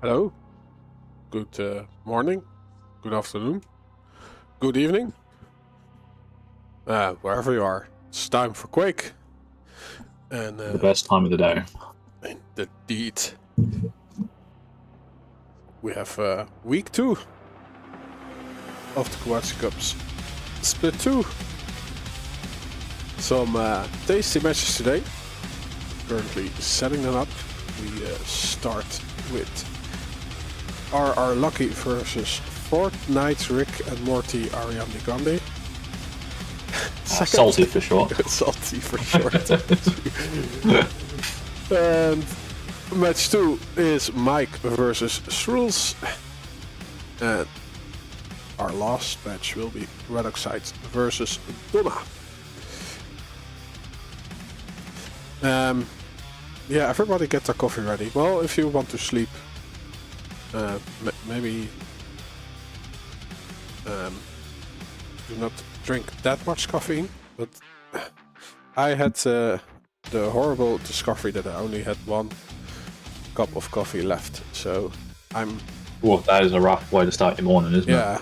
Hello, good morning, good afternoon, good evening, wherever you are. It's time for Quake. And the best time of the day. Indeed. We have week 2 of the kuachicups. Split 2. Some tasty matches today. Currently setting them up. We start with RRLucky versus Fortniterickandmortyarianagrande. Salty for short. Salty for short. And match 2 is Mike versus Shrulez. And our last match will be Redoxide versus Donna. Yeah, everybody get their coffee ready. Well, if you want to sleep, maybe do not drink that much caffeine. But I had the horrible discovery that I only had 1 cup of coffee left. So I'm... Well, that is a rough way to start your morning, isn't it? Yeah,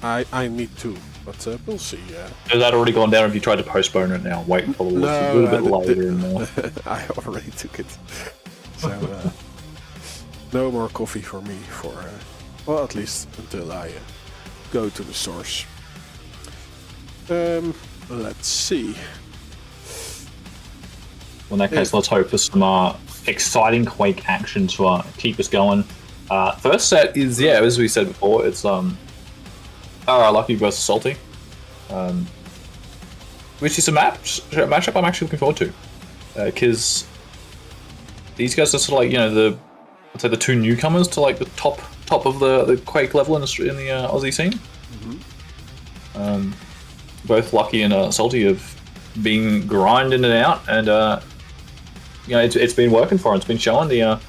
I need 2. But we'll see. Has that already gone down? If you tried to postpone it now, wait for a little bit later and more. I already took it, so no more coffee for me for well, at least until I go to the source. Let's see. Well, in that case, let's hope for some exciting Quake action to keep us going. First set is, yeah, as we said before, it's RRLucky versus Salty, which is a matchup I'm actually looking forward to, because these guys are sort of like, you know, I'd say the 2 newcomers to like the top of the Quake level in the Aussie scene. Mm-hmm. Both Lucky and Salty have been grinding it out, and you know, it's been working for them. It's been showing the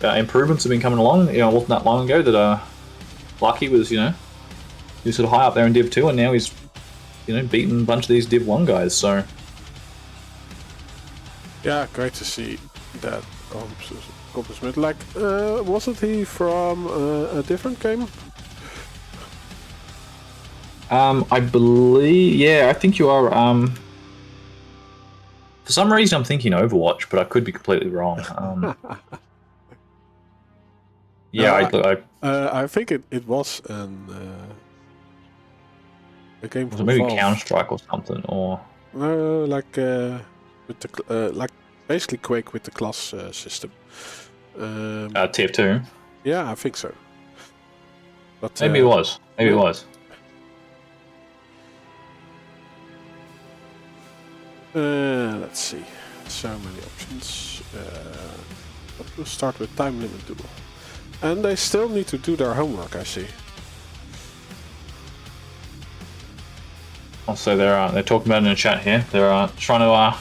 improvements have been coming along. You know, it wasn't that long ago that Lucky was, you know, he was sort of high up there in Div 2, and now he's, you know, beating a bunch of these Div 1 guys, so... Yeah, great to see that Smith. Like, wasn't he from a different game? I believe... Yeah, I think you are... For some reason I'm thinking Overwatch, but I could be completely wrong. Yeah, I think it was a game from maybe Valve. Counter-Strike or something, or... Like with the like basically Quake with the class system. TF2? Yeah, I think so. But maybe it was. Maybe it was. Let's see. So many options. But we'll start with time limit duel. And they still need to do their homework, I see. Also, they're talking about it in the chat here. They're trying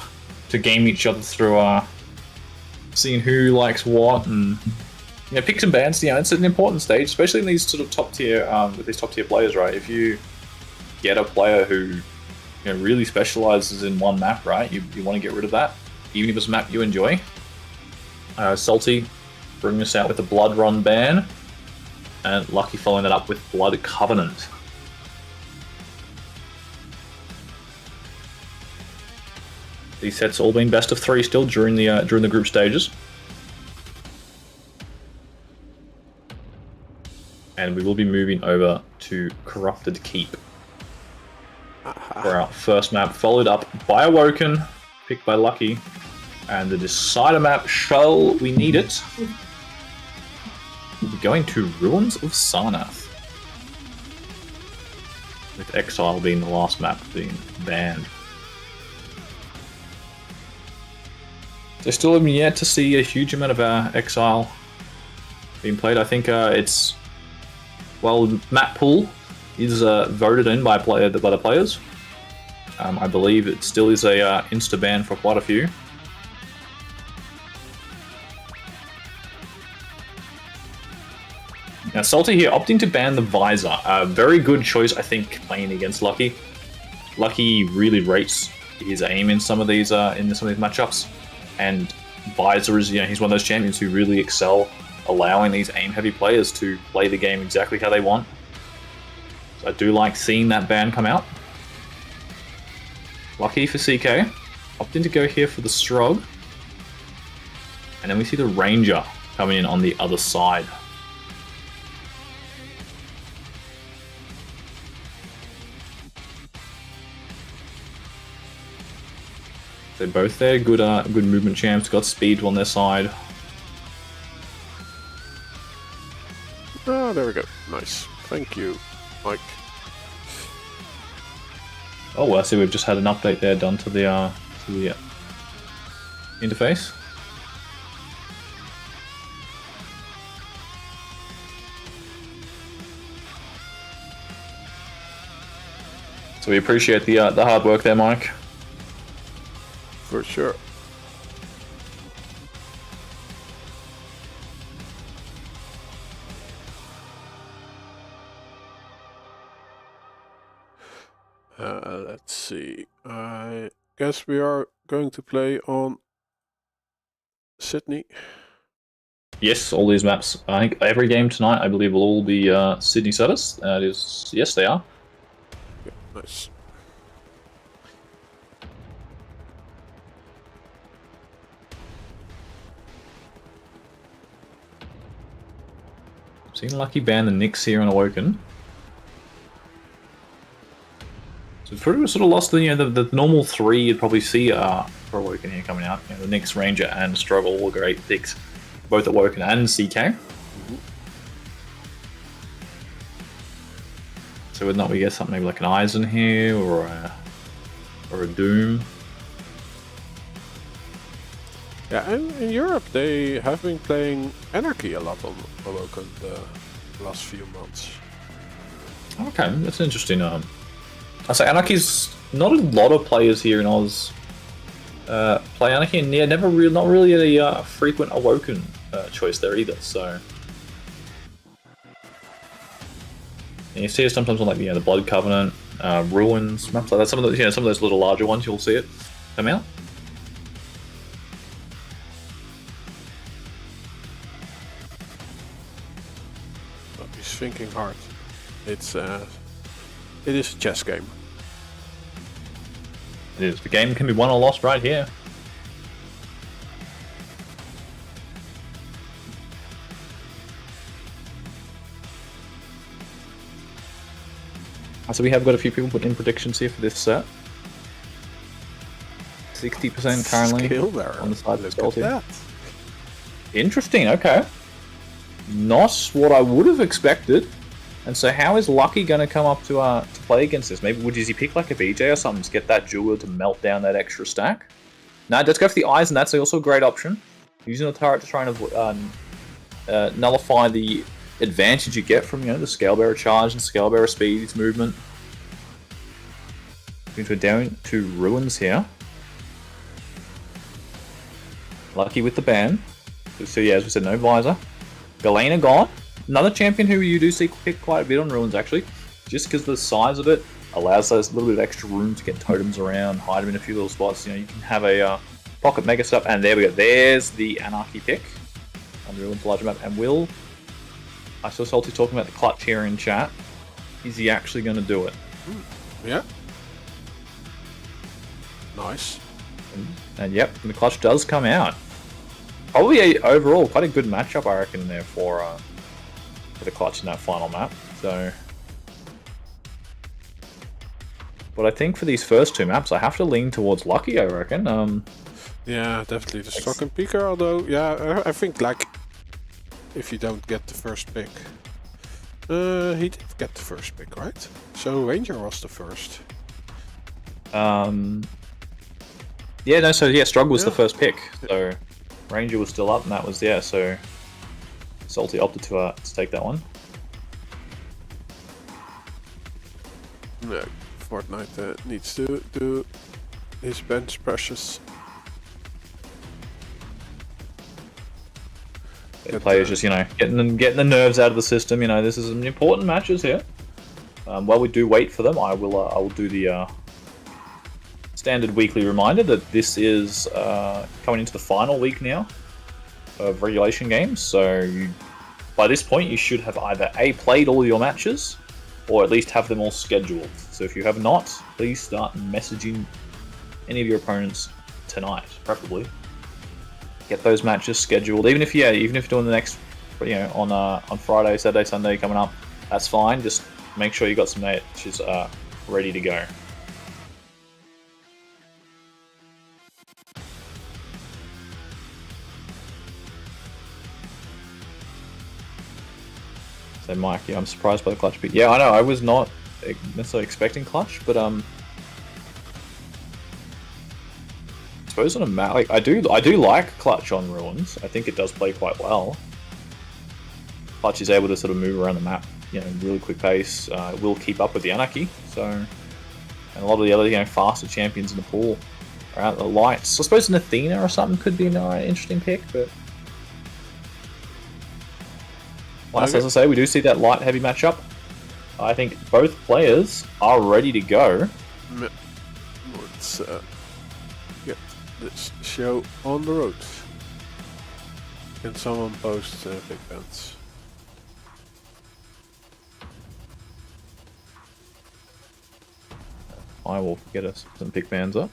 to game each other through seeing who likes what, and you know, picks and bans. You know, it's an important stage, especially in these sort of top tier with these top tier players, right? If you get a player who, you know, really specializes in one map, right? You want to get rid of that, even if it's a map you enjoy. Salty bringing us out with the Blood Run ban, and Lucky following that up with Blood Covenant. These sets all been best of 3 still during the group stages, and we will be moving over to Corrupted Keep for our first map, followed up by Awoken, picked by Lucky, and the decider map. Shall we need it? We'll be going to Ruins of Sarnath, with Exile being the last map being banned. I still haven't yet to see a huge amount of Exile being played. I think it's, well, map pool is voted in by the players. I believe it still is a insta ban for quite a few. Now, Salty here opting to ban the Visor. Very good choice, I think, playing against Lucky. Lucky really rates his aim in some of these matchups, and Visor is, you know, he's one of those champions who really excel allowing these aim-heavy players to play the game exactly how they want. So I do like seeing that ban come out. Lucky for CK. Opting to go here for the Shrug. And then we see the Ranger coming in on the other side. They're both there, good movement champs, got speed on their side. Oh, there we go. Nice. Thank you, Mike. Oh, well, I see we've just had an update there done to the interface. So we appreciate the hard work there, Mike. For sure. Let's see. I guess we are going to play on Sydney. Yes, all these maps. I think every game tonight, I believe, will all be Sydney service. That is, yes, they are. Yeah, nice. Seen Lucky ban the Knicks here on Awoken. So pretty much sort of lost the normal three you'd probably see for Awoken here coming out. The Knicks, Ranger, and Struggle, all great picks, both Awoken and CK. So whether or not we get something maybe like an Eisen here or a Doom. Yeah, and in Europe they have been playing Anarchy a lot on Awoken the last few months. Okay, that's interesting. I say Anarchy's not a lot of players here in Oz play Anarchy, and yeah, not really a frequent Awoken choice there either. So and you see it sometimes on like the Blood Covenant, Ruins maps like that. Some of those little larger ones you'll see it come out. He's thinking hard. It is a chess game. It is. The game can be won or lost right here. So we have got a few people putting in predictions here for this set. 60% currently on the side of the that. Interesting, okay. Not what I would have expected. And so how is Lucky going to come up to play against this? Maybe does he pick like a BJ or something to get that jeweler to melt down that extra stack? No, let's go for the eyes, and that's also a great option. Using the turret to try and nullify the advantage you get from the Scalebearer charge and Scalebearer speed, its movement. We're down to Ruins here. Lucky with the ban. So yeah, as we said, no visor. Galena gone. Another champion who you do see pick quite a bit on Ruins, actually. Just because the size of it allows us a little bit of extra room to get totems around, hide them in a few little spots. You can have a pocket mega stuff, and there we go. There's the Anarchy pick on the Ruins larger map. And I saw Salty talking about the clutch here in chat. Is he actually going to do it? Yeah. Nice. And yep, the clutch does come out. Probably overall quite a good matchup, I reckon, there for the clutch in that final map. So, but I think for these first two maps, I have to lean towards Lucky, I reckon. Yeah, definitely the Stock and Peaker, although, yeah, I think, like, if you don't get the first pick. He did get the first pick, right? So Ranger was the first. Yeah, no, so yeah, Struggle was the first pick. So Ranger was still up, and that was, yeah, so Salty opted to take that one. No, Fortnite needs to do his bench precious. The players just, getting the nerves out of the system. This is some important matches here. While we do wait for them, I will do the standard weekly reminder that this is coming into the final week now of regulation games. So by this point, you should have either A, played all your matches, or at least have them all scheduled. So if you have not, please start messaging any of your opponents tonight, preferably. Get those matches scheduled. Even if you're doing the next, on Friday, Saturday, Sunday coming up, that's fine. Just make sure you got some matches ready to go. So Mike, yeah, I'm surprised by the clutch pick. Yeah, I know. I was not necessarily expecting clutch, but I suppose on a map, like I do like clutch on ruins. I think it does play quite well. Clutch is able to sort of move around the map, really quick pace. Will keep up with the anarchy. So, and a lot of the other faster champions in the pool are out the lights. So I suppose an Athena or something could be an interesting pick, but. As I say, we do see that light-heavy matchup. I think both players are ready to go. Let's get this show on the road. Can someone post big bands? I will get us some big bands up.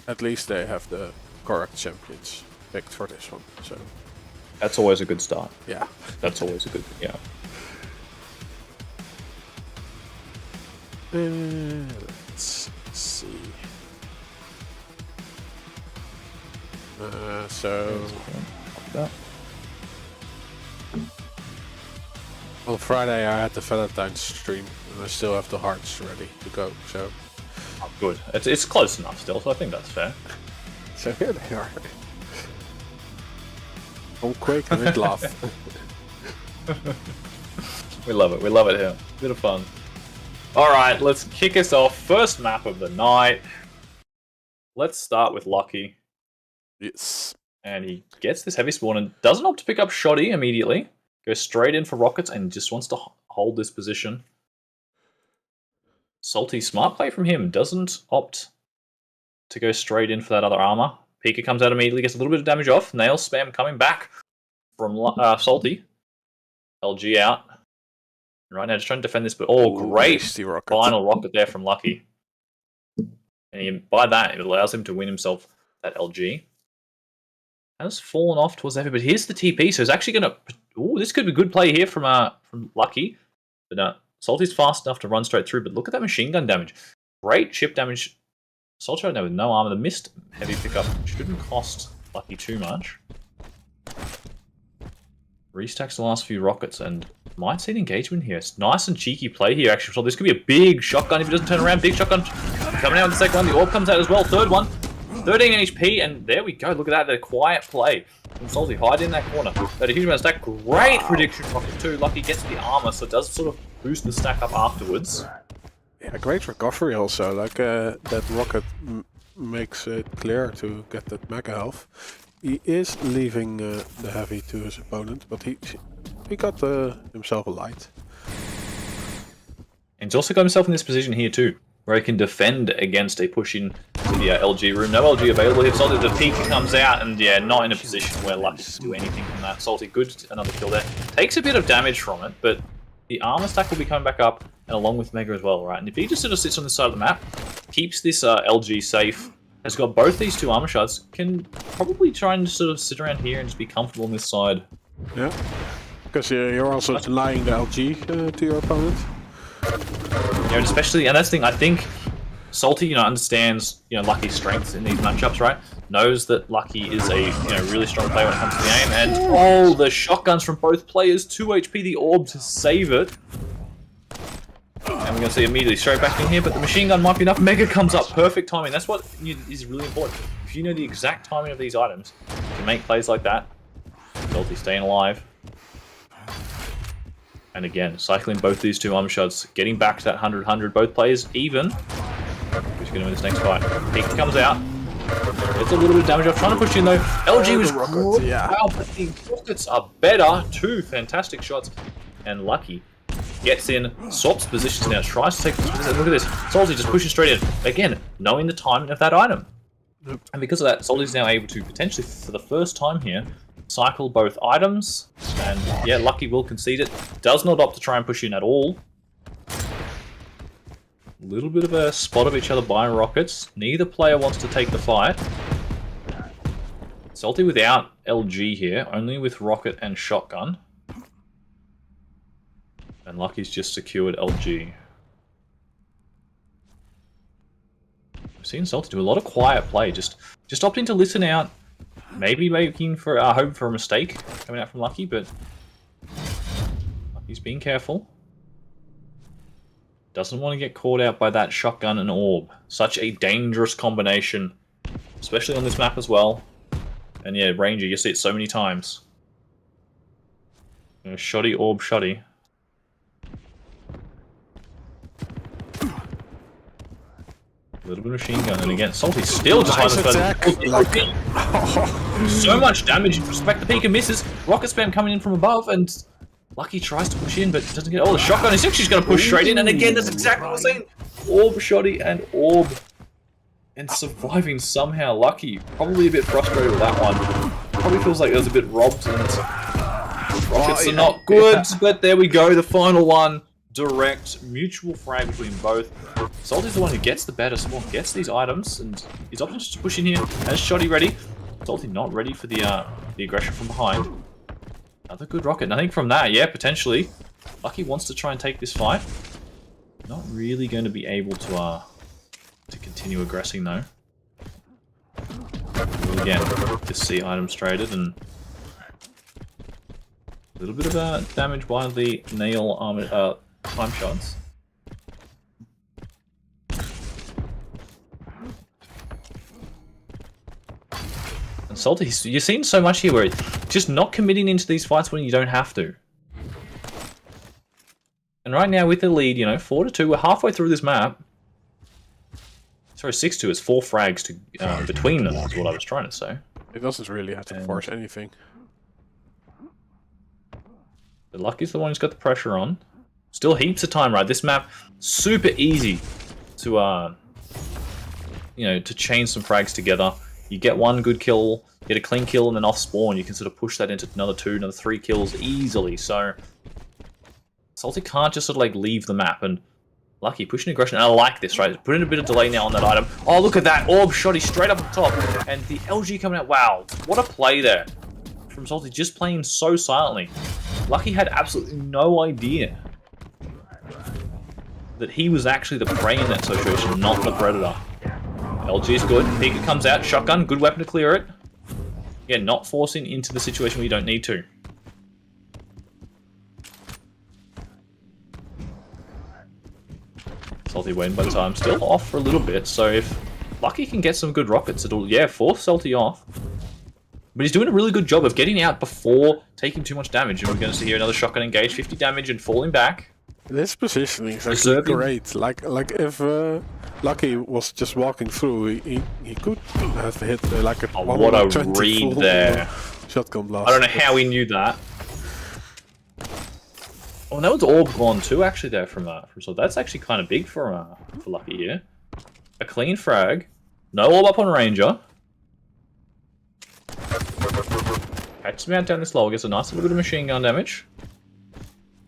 At least they have the correct champions picked for this one, so that's always a good start. Yeah, that's always a good let's see. So on Friday I had the Valentine's stream, and I still have the hearts ready to go. So. Good. It's close enough still, so I think that's fair. So here they are. On Quake and with laugh. We love it. We love it here. Bit of fun. Alright, let's kick us off. First map of the night. Let's start with Lucky. Yes. And he gets this heavy spawn and doesn't opt to pick up Shoddy immediately. Goes straight in for rockets and just wants to hold this position. Salty smart play from him. Doesn't opt to go straight in for that other armor. Pika comes out immediately, gets a little bit of damage off. Nail spam coming back from Salty. LG out. Right now just trying to defend this, but great final rocket there from Lucky. And by that, it allows him to win himself that LG. Has fallen off towards everybody. Here's the TP, so he's actually going to... Ooh, this could be good play here from Lucky. But Salty's fast enough to run straight through, but look at that machine gun damage. Great chip damage. Salty right now with no armor. The missed heavy pickup shouldn't cost Lucky too much. Restacks the last few rockets and might see an engagement here. It's nice and cheeky play here, actually. So this could be a big shotgun if he doesn't turn around. Big shotgun coming out with the second one. The orb comes out as well. Third one. 13 HP, and there we go. Look at that. The quiet play from Salty. Hide in that corner. But a huge amount of stack. Great prediction rocket too. Lucky gets the armor, so it does sort of boost the stack up afterwards. Yeah, great recovery also. Like that rocket makes it clear to get that mega health. He is leaving the heavy to his opponent, but he got himself a light. And he's also got himself in this position here too, where he can defend against a push in to the LG room. No LG available here. Salty, the peak comes out, and yeah, not in a position where Lucky can do anything from that. Salty, good, another kill there. Takes a bit of damage from it, but the armor stack will be coming back up, and along with Mega as well, right? And if he just sort of sits on this side of the map, keeps this LG safe, has got both these two armor shards, can probably try and sort of sit around here and just be comfortable on this side. Yeah, because you're also denying the LG to your opponent. Yeah, and especially, and that's the thing, I think Salty, understands, Lucky's strengths in these matchups, right? Knows that Lucky is a, really strong player when it comes to the game, and the shotguns from both players, 2 HP, the orb to save it. And we're going to see immediately straight back in here, but the machine gun might be enough. Mega comes up, perfect timing. That's what is really important. If you know the exact timing of these items, you can make plays like that. Salty staying alive. And again, cycling both these two armor shots, getting back to that 100-100, both players even. Who's going to win this next fight? Peak comes out. It's a little bit of damage off, trying to push in though. LG was good. Yeah. Wow, but the rockets are better. 2 fantastic shots. And Lucky gets in, swaps positions now, tries to take this position. Look at this. Salty just pushing straight in. Again, knowing the timing of that item. Yep. And because of that, Salty's now able to potentially, for the first time here, cycle both items. And yeah, Lucky will concede it. Does not opt to try and push in at all. A little bit of a spot of each other by rockets. Neither player wants to take the fight. Salty without LG here, only with rocket and shotgun. And Lucky's just secured LG. We've seen Salty do a lot of quiet play, just opting to listen out. Maybe making for hoping for a mistake coming out from Lucky, but Lucky's being careful. Doesn't want to get caught out by that shotgun and orb. Such a dangerous combination, especially on this map as well. And yeah, Ranger, you see it so many times. You know, shoddy orb, shoddy. A little bit of machine gun, and again, Salty still just nice attack. So much damage. Respect the peak and misses. Rocket spam coming in from above, and Lucky tries to push in, but doesn't get. Oh, the shotgun is actually going to push straight in, and again, that's exactly what I was saying. Orb, shoddy, and orb, and surviving somehow. Lucky, probably a bit frustrated with that one. Probably feels like it was a bit robbed, and rockets are not good. But there we go, the final one. Direct mutual frag between both. Salty's the one who gets the better spawn, gets these items, and he's opting just to push in here. Has Shoddy ready. Salty not ready for the aggression from behind. Another good rocket. And I think from that, yeah, potentially, Lucky wants to try and take this fight. Not really going to be able to continue aggressing though. Again, just see items traded and a little bit of damage by the nail armor. Time shots. And Salty, you're seeing so much here where just not committing into these fights when you don't have to. And right now with the lead, you know, 4-2, we're halfway through this map. Sorry, 6-2, it's 4 frags to between them, is what I was trying to say. It doesn't really have to force anything. The Lucky's the one who's got the pressure on. Still heaps of time, right? This map, super easy to, you know, to chain some frags together. You get one good kill, get a clean kill, and then off spawn, you can sort of push that into another 2, another 3 kills easily. So, Salty can't just sort of like leave the map. And Lucky pushing aggression. And I like this, right? Put in a bit of delay now on that item. Oh, look at that orb shoddy straight up the top, and the LG coming out. Wow, what a play there from Salty, just playing so silently. Lucky had absolutely no idea that he was actually the prey in that situation, not the predator. LG is good. Pika comes out. Shotgun, good weapon to clear it. Yeah, not forcing into the situation where you don't need to. Salty waiting by the time. Still off for a little bit, so if Lucky can get some good rockets, it'll, yeah, force Salty off. But he's doing a really good job of getting out before taking too much damage. And we're going to see here another shotgun engage, 50 damage and falling back. This positioning is actually great. Like if Lucky was just walking through, he could have hit like a what a read there. Shotgun blast. I don't know how he knew that. Oh, and that was orb gone too, actually, there from so that's actually kind of big for Lucky here. A clean frag, no orb up on Ranger. Catches him out down this low, gets a nice little bit of machine gun damage.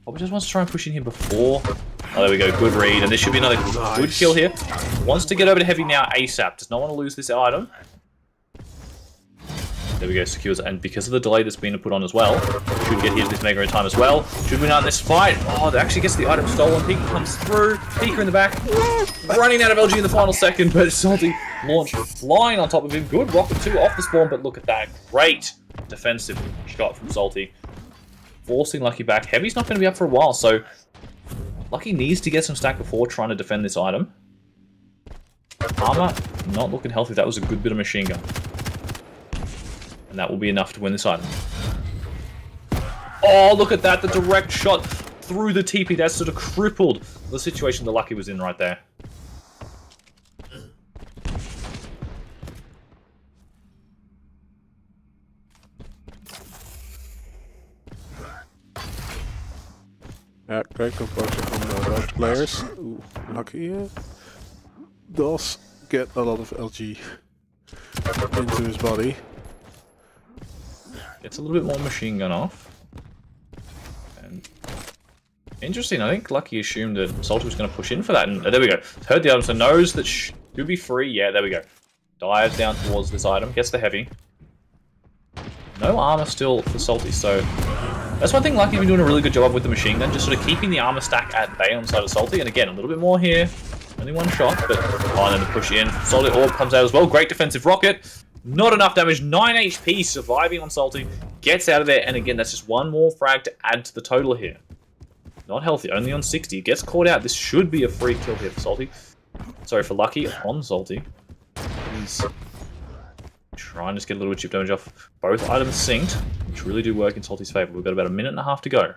Probably just wants to try and push in here before. Oh, there we go. Good read. And this should be another good kill here. Wants to get over to heavy now ASAP. Does not want to lose this item. There we go. Secures it. And because of the delay that's been put on as well, should get here to this mega in time as well. Should win out in this fight. Oh, that actually gets the item stolen. Pika comes through. Pika in the back. Running out of LG in the final second. But Salty launched flying on top of him. Good rocket too off the spawn. But look at that. Great defensive shot from Salty. Forcing Lucky back. Heavy's not going to be up for a while, so Lucky needs to get some stack before trying to defend this item. Armor, not looking healthy. That was a good bit of machine gun. And that will be enough to win this item. Oh, look at that. The direct shot through the TP. That sort of crippled the situation that Lucky was in right there. Yeah, great composure from both players. Ooh, lucky does get a lot of LG into his body. Gets a little bit more machine gun off. And interesting, I think Lucky assumed that Salty was going to push in for that. And there we go. Heard the item, so knows that should be free. Yeah, there we go. Dives down towards this item, gets the heavy. No armor still for Salty, so that's one thing Lucky's been doing a really good job of with the machine gun, just sort of keeping the armor stack at bay on the side of Salty. And again, a little bit more here. Only one shot, but and then the push in. Salty orb comes out as well. Great defensive rocket. Not enough damage. 9 HP surviving on Salty. Gets out of there, and again, that's just one more frag to add to the total here. Not healthy, only on 60. Gets caught out. This should be a free kill here for Salty. Sorry, for Lucky on Salty. He's trying to just get a little bit chip damage off. Both items synced, which really do work in Salty's favor. We've got about a minute and a half to go.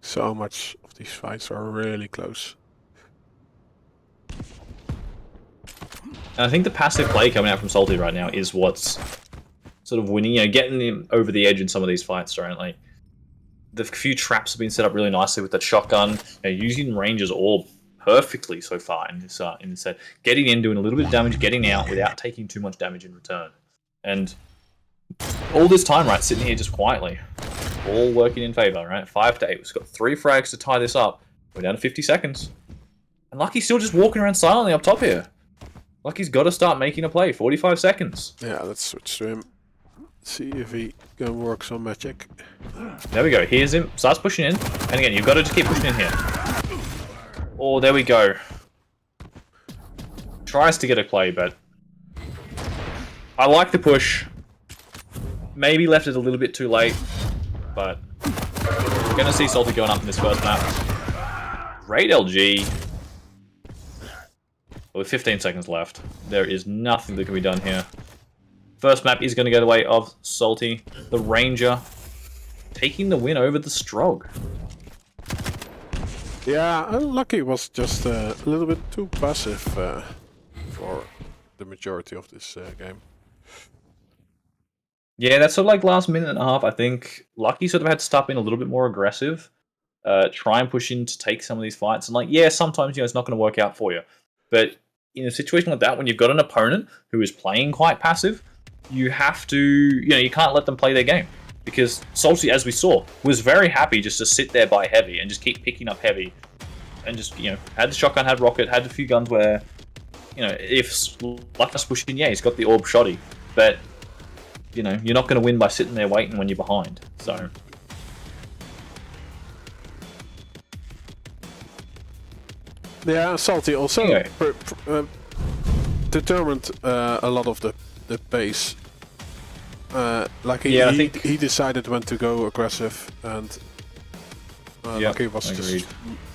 So much of these fights are really close. And I think the passive play coming out from Salty right now is what's sort of winning, you know, getting him over the edge in some of these fights, right? Like, the few traps have been set up really nicely with that shotgun, you know, using Ranger's orb perfectly so far in this set. Getting in, doing a little bit of damage, getting out without taking too much damage in return. And all this time, right, sitting here just quietly, all working in favor, right? 5 to 8. We've got 3 frags to tie this up. We're down to 50 seconds. And Lucky's still just walking around silently up top here. Lucky's got to start making a play. 45 seconds. Yeah, let's switch to him. See if he can work some magic. There we go. Here's him. Starts pushing in. And again, you've got to just keep pushing in here. Oh, there we go. Tries to get a play, but I like the push. Maybe left it a little bit too late, but we're going to see Salty going up in this first map. Great LG. With 15 seconds left, there is nothing that can be done here. First map is going to go the way of Salty, the Ranger, taking the win over the Strog. Yeah, Lucky was just a little bit too passive for the majority of this game. Yeah, that's sort of like last minute and a half. I think Lucky sort of had to step in a little bit more aggressive, try and push in to take some of these fights. And like, yeah, sometimes, you know, it's not going to work out for you. But in a situation like that, when you've got an opponent who is playing quite passive, you have to, you know, you can't let them play their game. Because Salty, as we saw, was very happy just to sit there by heavy and just keep picking up heavy. And just, you know, had the shotgun, had rocket, had a few guns where, you know, if Lucky's pushing, yeah, he's got the orb shoddy. But, you know, you're not going to win by sitting there waiting when you're behind. So yeah, Salty also anyway. determined a lot of the pace. Like I think he decided when to go aggressive, and Lucky was just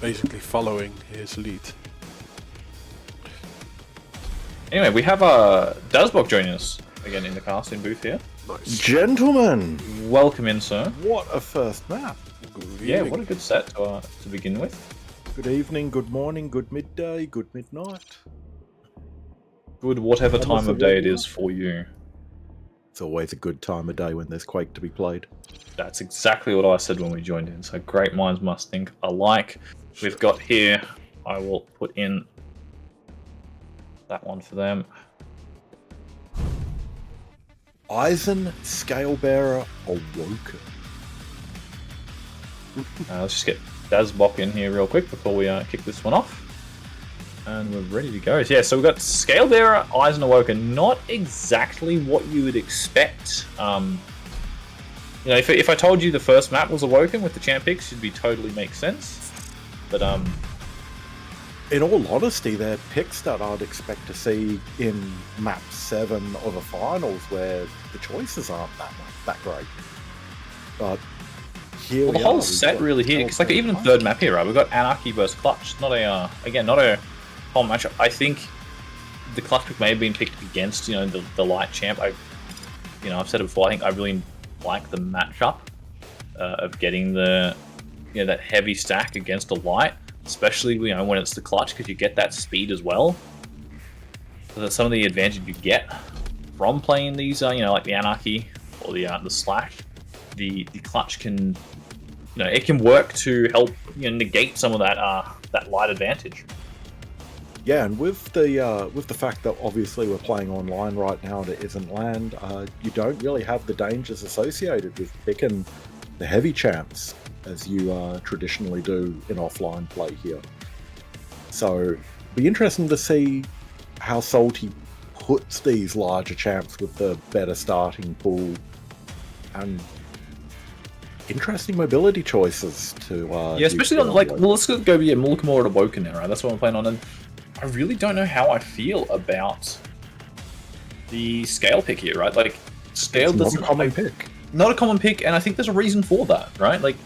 basically following his lead. Anyway, we have Dazbok joining us again in the casting booth here. Nice. Gentlemen, Welcome in, sir. what a first map. Yeah, what a good set to begin with. Good evening, good morning, good midday, good midnight. Good whatever Almost time of a day it regular. is for you. It's always a good time of day when there's Quake to be played. That's exactly what I said when we joined in. So great minds must think alike. We've got here, I will put in that one for them. Eisen Scalebearer Awoken. Let's just get Dazbok in here real quick before we kick this one off. And we're ready to go. Yeah, so we've got Scalebearer, Eisen Awoken. Not exactly what you would expect. You know, if I told you the first map was Awoken with the champ picks, it'd be totally make sense. But In all honesty, they're picks that I'd expect to see in map 7 of the finals, where the choices aren't that great. But here well, the we whole are. set really here, because like even the third map here, right? We've got Anarchy versus Clutch. Not a again, not a whole matchup. I think the Clutch pick may have been picked against, you know, the light champ. I've said it before. I think I really like the matchup of getting the, you know, that heavy stack against a light, especially, you know, when it's the Clutch, because you get that speed as well. So that's some of the advantage you get from playing these, you know, like the Anarchy or the Slash. The Clutch can, you it can work to help negate some of that light advantage. Yeah, and with the fact that obviously we're playing online right now and it isn't land, you don't really have the dangers associated with picking the heavy champs as you traditionally do in offline play here. So, be interesting to see how Salty puts these larger champs with the better starting pool and interesting mobility choices to. Yeah, especially on let's go look more at Awoken now, right? That's what I'm playing on, and I really don't know how I feel about the scale pick here, right? Like, scale doesn't not a common pick. Not a common pick, and I think there's a reason for that, right? Like,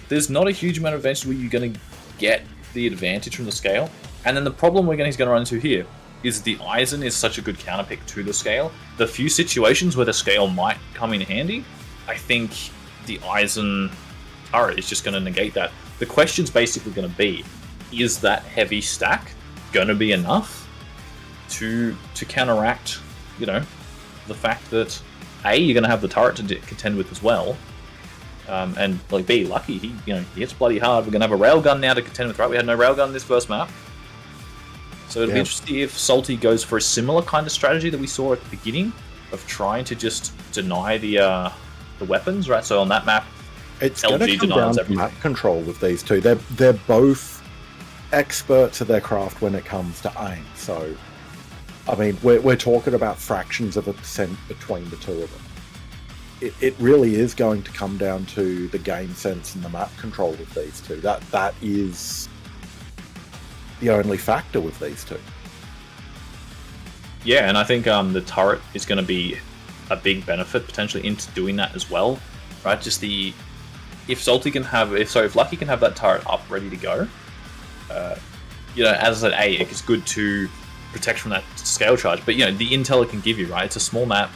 there's not a huge amount of advantage where you're going to get the advantage from the scale, and then the problem he's going to run into here is the Eisen is such a good counter pick to the scale. The few situations where the scale might come in handy, I think the Eisen turret is just going to negate that. The question's basically going to be, is that heavy stack going to be enough to counteract, the fact that A, you're going to have the turret to contend with as well, and like B, Lucky, he hits bloody hard. We're going to have a railgun now to contend with, right? We had no railgun in this first map. So it'll be interesting if Salty goes for a similar kind of strategy that we saw at the beginning of trying to just deny the weapons, right? So on that map, it's going to come down to map control with these two. They're both experts at their craft when it comes to aim. So, I mean, we're talking about fractions of a percent between the two of them. It really is going to come down to the game sense and the map control with these two. That is the only factor with these two. Yeah, and I think the turret is going to be a big benefit potentially into doing that as well, right? Just if Lucky can have that turret up ready to go, as I said, it's good to protect from that scale charge. But the intel it can give you, right? It's a small map.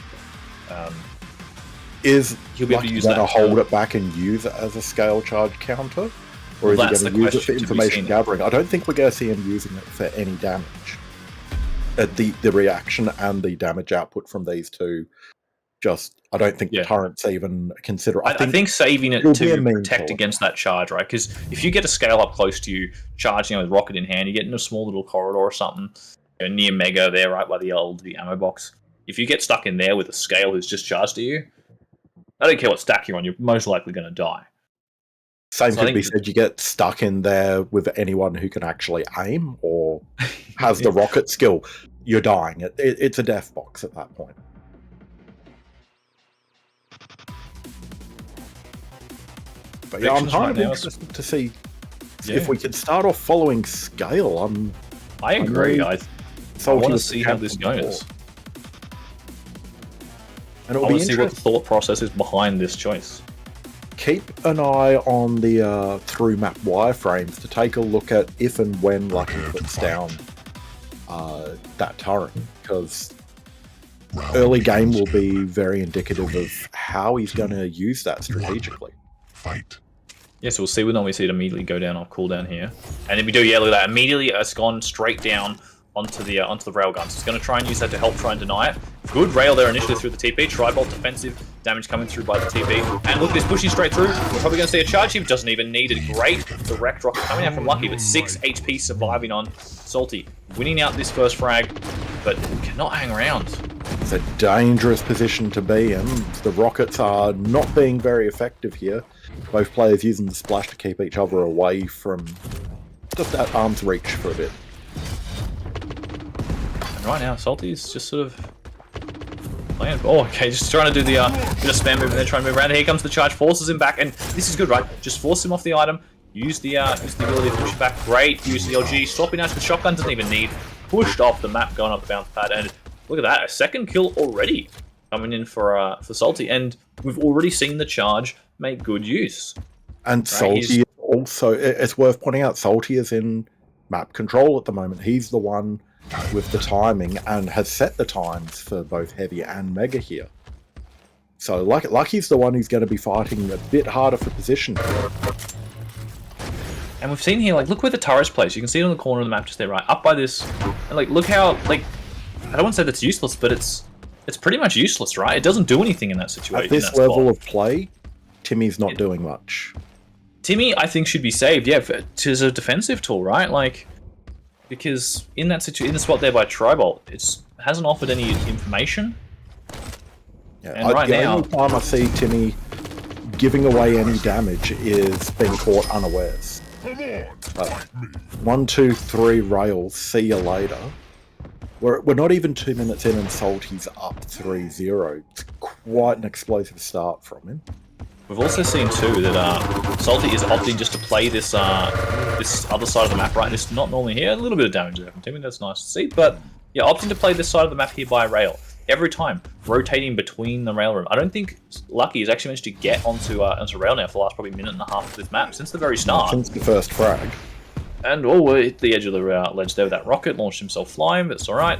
Is he'll be able to use that to hold it back and use it as a scale charge counter, or is he going to use it for information gathering? I don't think we're going to see him using it for any damage. The reaction and the damage output from these two, I don't think the turret's even consider. I think saving it to protect against that charge, right? Because if you get a scale up close to you, charging with rocket in hand, you get in a small little corridor or something near Mega there, right by the ammo box. If you get stuck in there with a scale who's just charged to you, I don't care what stack you're on, you're most likely going to die. Same could be said, you get stuck in there with anyone who can actually aim or has the rocket skill, you're dying. It's a death box at that point. But yeah, I'm kind of interested to see if we can start off following scale. I agree. I want to see how this goes. And I want to see what the thought process is behind this choice. Keep an eye on the through map wireframes to take a look at if and when Lucky puts down that turret, because early game will be very indicative of how he's going to use that strategically. Fight. Yeah, so we'll see when we see it immediately go down off cooldown here. And then we do, look at that. Immediately it's gone straight down onto the railgun. So it's going to try and use that to help try and deny it. Good rail there initially through the TP. Tri-bolt defensive damage coming through by the TP. And look, this pushing straight through. We're probably going to see a charge here. Doesn't even need it. Great direct rocket coming out from Lucky, but 6 HP surviving on Salty. Winning out this first frag, but cannot hang around. It's a dangerous position to be in. The rockets are not being very effective here. Both players using the splash to keep each other away from just at arm's reach for a bit. And right now, Salty's just sort of playing. Oh, okay, just trying to do the bit of spam move and then trying to move around. Here comes the charge, forces him back, and this is good, right? Just force him off the item. Use the ability to push it back. Great. Use the LG. Swapping out to the shotgun doesn't even need. Pushed off the map, going up the bounce pad, and look at that, a second kill already coming in for Salty, and we've already seen the charge make good use. And Salty also, it's worth pointing out, Salty is in map control at the moment. He's the one with the timing and has set the times for both Heavy and Mega here. So Lucky's the one who's going to be fighting a bit harder for position. And we've seen here, look where the turret's placed. You can see it on the corner of the map just there, right? Up by this. And look how, I don't want to say that's useless, but it's pretty much useless, right? It doesn't do anything in that situation. At this level of play, Timmy's not doing much. Timmy, I think, should be saved, yeah, as a defensive tool, right? Like, because in that situation, in the spot there by Tribalt, it hasn't offered any information. Yeah, And right the now, only time I see Timmy giving away any damage is being caught unawares. 1, 2, 3 rails, see you later. We're not even 2 minutes in and Salty's up 3-0. It's quite an explosive start from him. we've also seen too that Salty is opting just to play this this other side of the map, right? It's not normally here. A little bit of damage there from Timmy, that's nice to see. But yeah, opting to play this side of the map here by rail. Every time, rotating between the rail room. I don't think Lucky has actually managed to get onto rail now for the last probably minute and a half of this map, since the very start. Since the first frag. And we hit the edge of the ledge there with that rocket, launched himself flying, but it's alright.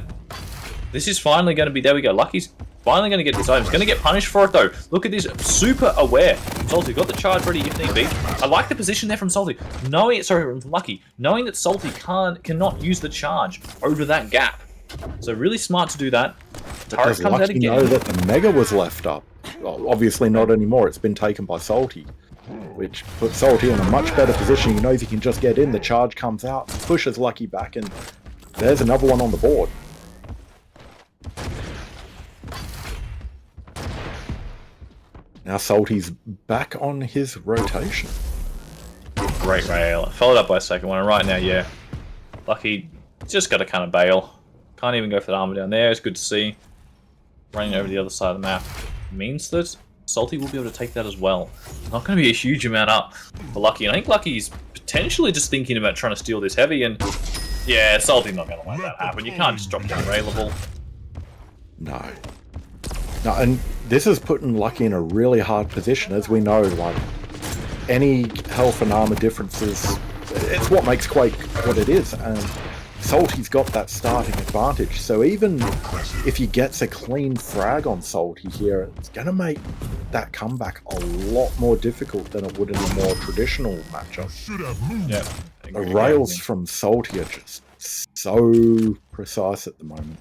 This is finally going to be, there we go, Lucky's finally going to get this item. He's going to get punished for it though. Look at this, super aware. Salty got the charge ready if need be. I like the position there from Salty, knowing, sorry, from Lucky, knowing that Salty cannot use the charge over that gap. So really smart to do that. Turret comes out again. Know that the Mega was left up. Well, obviously not anymore, it's been taken by Salty. Which puts Salty in a much better position. He knows he can just get in, the charge comes out, pushes Lucky back, and there's another one on the board. Now Salty's back on his rotation. Great rail. Followed up by a second one, and right now, yeah, Lucky just got to kind of bail. Can't even go for the armor down there. It's good to see. Running over the other side of the map means that Salty will be able to take that as well. Not going to be a huge amount up for Lucky. And I think Lucky's potentially just thinking about trying to steal this heavy. And yeah, Salty's not going to let that happen. You can't just drop down railable. No. No, and this is putting Lucky in a really hard position, as we know. Like any health and armor differences, it's what makes Quake what it is. And Salty's got that starting advantage, so even if he gets a clean frag on Salty here, it's going to make that comeback a lot more difficult than it would in a more traditional matchup. Yeah, the rails from Salty are just so precise at the moment.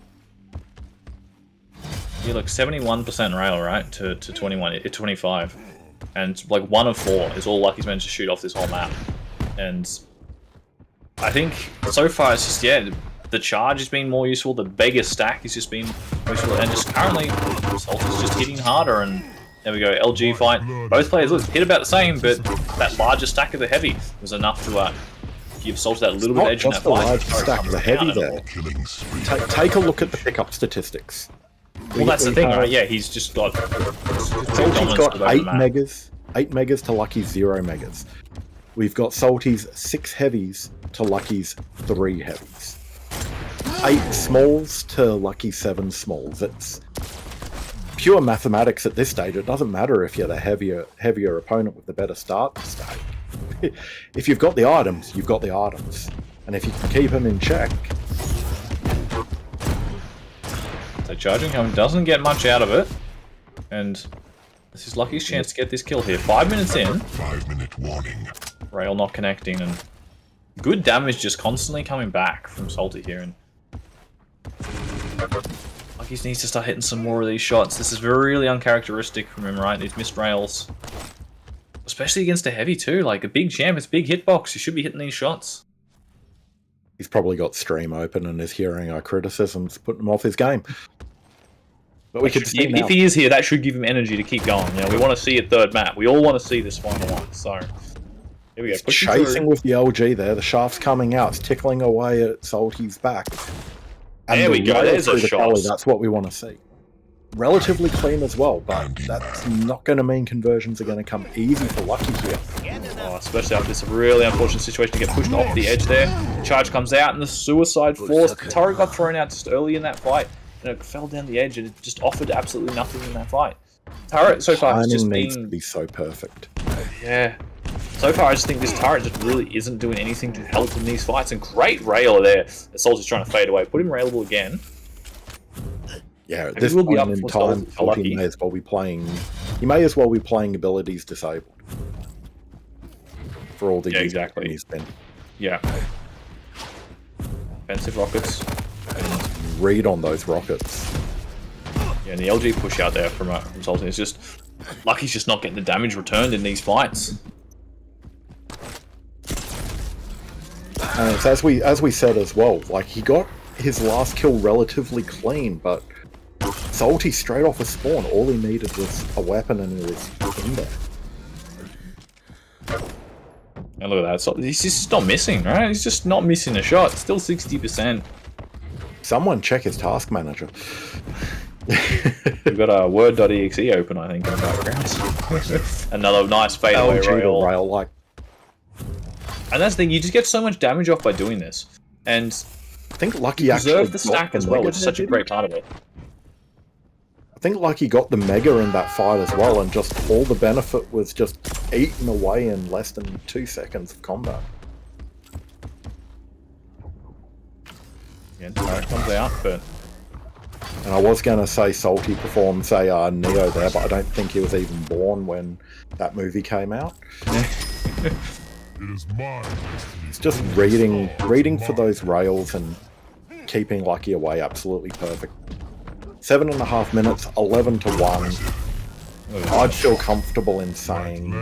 You look 71% rail, right, to 25, and like 1 of 4 is all Lucky's managed to shoot off this whole map, and I think so far it's just, yeah, the charge has been more useful, the beggar stack has just been more useful, and just currently Salty's just hitting harder, and there we go, LG fight. Both players look hit about the same, but that larger stack of the heavy was enough to give Salty that little bit of edge in that fight. Not just the large stack of the heavy there. Take a look at the pickup statistics. Well, that's the thing, right? Yeah, he's just got... Salty's got 8 megas. 8 megas to Lucky's 0 megas. We've got Salty's 6 heavies to Lucky's 3 heavies. 8 smalls to Lucky's 7 smalls. It's pure mathematics at this stage. It doesn't matter if you're the heavier opponent with the better start stack. If you've got the items, you've got the items. And if you can keep them in check... So charging home doesn't get much out of it. And this is Lucky's chance to get this kill here. 5 minutes in. 5-minute warning. Rail not connecting, and good damage just constantly coming back from Salty here. And Lucky needs to start hitting some more of these shots. This is really uncharacteristic from him, right? These missed rails. Especially against a heavy too. Like a big champ, it's big hitbox. You should be hitting these shots. He's probably got stream open and is hearing our criticisms, putting him off his game. But we could see if he is here, that should give him energy to keep going. You know, we want to see a third map. We all want to see this final one. So here we go. He's chasing with the LG there. The shaft's coming out. It's tickling away at Salty's back. And there we go. There's a shot. That's what we want to see. Relatively clean as well, but that's not going to mean conversions are going to come easy for Lucky here. Oh, especially after this really unfortunate situation to get pushed off the edge there. Charge comes out and the suicide force. The turret got thrown out just early in that fight. And it fell down the edge and it just offered absolutely nothing in that fight. Turret so far has just needs been... to be so perfect. Yeah. So far I just think this turret just really isn't doing anything to help in these fights. And great rail there. Assault's trying to fade away. Put him railable again. Yeah, at this point in time, he may as well be playing. He may as well be playing abilities disabled for all the years he's been. Yeah. Offensive rockets. And read on those rockets. Yeah, and the LG push out there from Salty. It's just Lucky's just not getting the damage returned in these fights. And it's as we said as well, like he got his last kill relatively clean, but Salty straight off a spawn, all he needed was a weapon and it was in there. And look at that, so he's just not missing, right? He's just not missing a shot. Still 60%. Someone check his task manager. We've got a word.exe open, I think, in the background. Another nice fadeaway rail. Like. And that's the thing, you just get so much damage off by doing this. And I think Lucky actually preserve the stack as well, which is such a great part of it. I think Lucky got the Mega in that fight as well, and just all the benefit was just eaten away in less than 2 seconds of combat. Yeah, Tarek comes out, but... And I was going to say Salty performed, say, Neo there, but I don't think he was even born when that movie came out. It's just reading for those rails and keeping Lucky away absolutely perfect. 7.5 minutes, 11-1. I'd feel comfortable in saying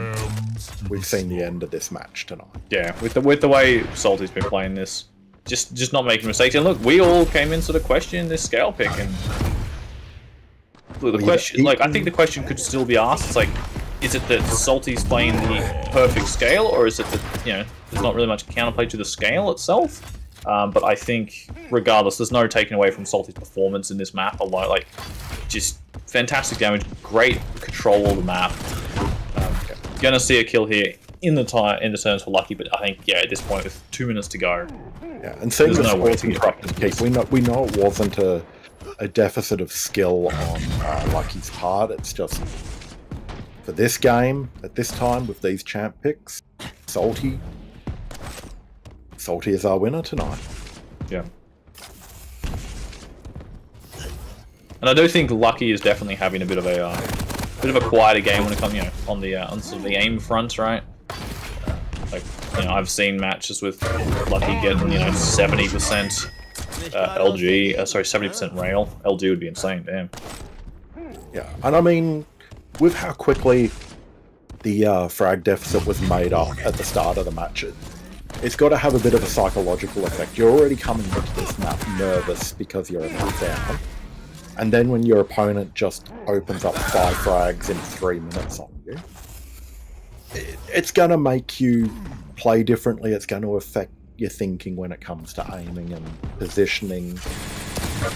we've seen the end of this match tonight. Yeah, with the way Salty's been playing this, just not making mistakes. And look, we all came in sort of questioning this scale pick, and look, the question, like, I think the question could still be asked. It's like, is it that Salty's playing the perfect scale, or is it that, you know, there's not really much counterplay to the scale itself? But I think, regardless, there's no taking away from Salty's performance in this map alone. Like, just fantastic damage, great control of the map. Gonna see a kill here in the turns for Lucky, but I think, yeah, at this point with 2 minutes to go, yeah, and seeing there's the no way to sporting practice pick, we know it wasn't a deficit of skill on Lucky's part. It's just for this game at this time with these champ picks, Salty is our winner tonight. Yeah. And I do think Lucky is definitely having a bit of a quieter game when it comes, you know, on sort of the aim front, right? Like, you know, I've seen matches with Lucky getting, you know, 70% LG, sorry, 70% rail. LG would be insane, damn. Yeah, and I mean, with how quickly the frag deficit was made up at the start of the match, it's got to have a bit of a psychological effect. You're already coming into this map nervous because you're a map down. And then when your opponent just opens up 5 frags in 3 minutes on you, it's going to make you play differently. It's going to affect your thinking when it comes to aiming and positioning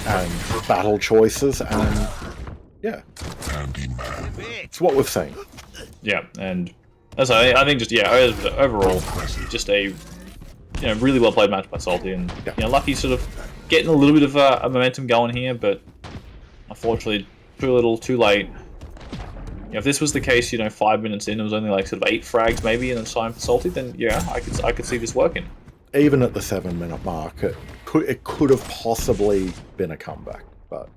and battle choices. And yeah, it's what we've seen. Yeah, and as I think, just, yeah, overall, just a, you know, really well played match by Salty, and you know, Lucky sort of getting a little bit of a momentum going here, but unfortunately too little, too late. You know, if this was the case, you know, 5 minutes in, it was only like sort of 8 frags maybe in the time for Salty, then yeah, I could see this working. Even at the 7-minute mark, it could have possibly been a comeback, but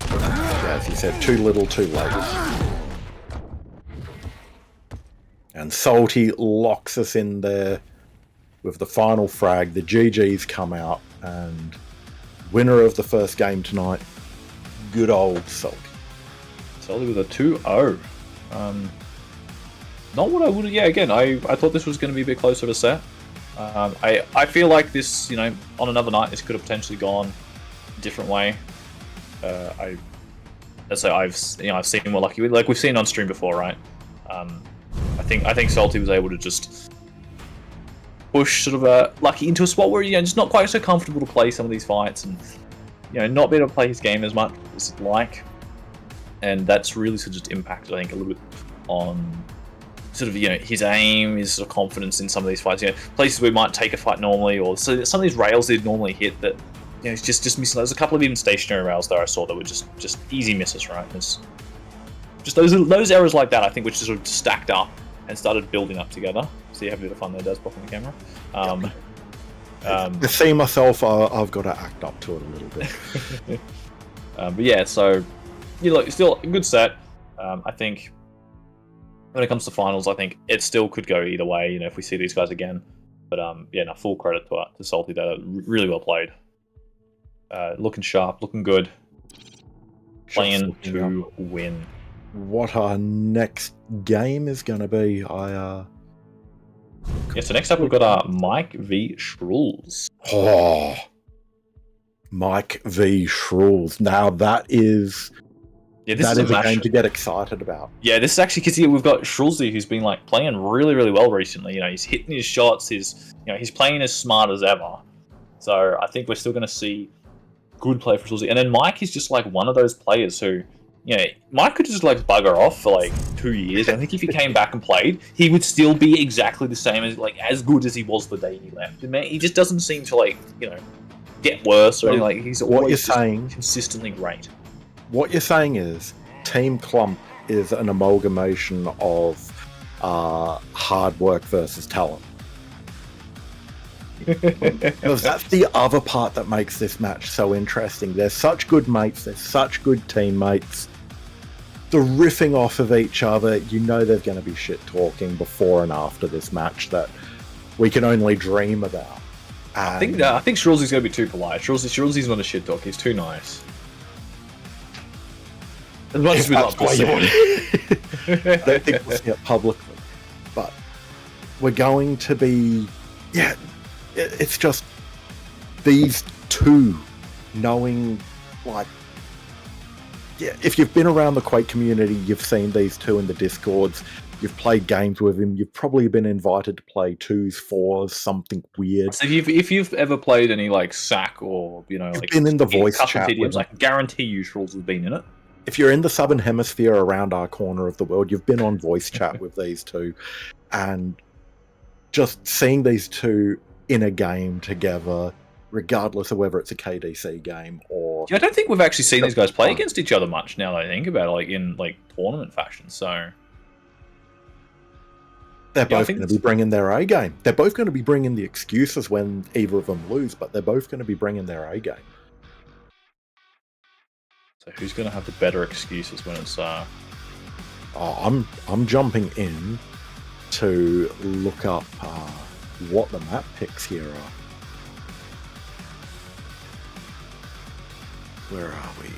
yeah, as you said, too little, too late. And Salty locks us in there with the final frag. The GGs come out, and winner of the first game tonight, good old Salty. Salty with a 2-0. Not what I would have... Yeah, again, I thought this was going to be a bit closer to set. I feel like this, you know, on another night, this could have potentially gone a different way. I've seen more Lucky, like we've seen on stream before, right? I think Salty was able to just push sort of Lucky into a spot where, you know, just not quite so comfortable to play some of these fights, and, you know, not be able to play his game as much as he'd like, and that's really sort of just impacted, I think, a little bit on sort of, you know, his aim, his sort of confidence in some of these fights. You know, places where he might take a fight normally, or so some of these rails he'd normally hit that, you know, he's just missing. There's a couple of even stationary rails there I saw that were just easy misses, right? There's just those errors like that, I think, which sort of stacked up and started building up together. So you have a bit of fun there, Des, blocking the camera. To see myself, I've got to act up to it a little bit. But yeah, so, you know, still a good set. I think when it comes to finals, I think it still could go either way, you know, if we see these guys again. But yeah, no, full credit to Salty there. Really well played. Looking sharp, looking good. Playing to win. What our next game is going to be, Yeah, so next up we've got Mike v Shrulez. Oh, Mike v Shrulez. Now that is Yeah, this that is is a game to get excited about. Yeah, this is actually because we've got Shrulez who's been like playing really, really well recently. You know, he's hitting his shots. He's playing as smart as ever. So I think we're still going to see good play for Shrulez. And then Mike is just like one of those players who, Mike could just like bugger off for like 2 years. I think if he came back and played, he would still be exactly the same as good as he was the day he left. He just doesn't seem to get worse or anything. Like he's always consistently great. What you're saying is Team Clump is an amalgamation of hard work versus talent. Because that's the other part that makes this match so interesting. They're such good mates, they're such good teammates. The riffing off of each other, there's going to be shit talking before and after this match that we can only dream about. I think Shrulez is going to be too polite. Shrulez is not a shit talk. He's too nice. As much as we love to see it. I don't think we'll see it publicly, but we're going to be. Yeah, it's just these two knowing, if you've been around the Quake community, you've seen these two in the Discords. You've played games with him. You've probably been invited to play 2s, 4s, something weird. So if you've ever played any SAC or you've been in the voice chat, I can guarantee you Shrulez has been in it. If you're in the Southern Hemisphere around our corner of the world, you've been on voice chat with these two, and just seeing these two in a game together, regardless of whether it's a KDC game or... I don't think we've actually seen these guys play against each other much now that I think about it, in tournament fashion, so... They're both going to be bringing their A game. They're both going to be bringing the excuses when either of them lose, but they're both going to be bringing their A game. So who's going to have the better excuses when it's... I'm jumping in to look up what the map picks here are. Where are we?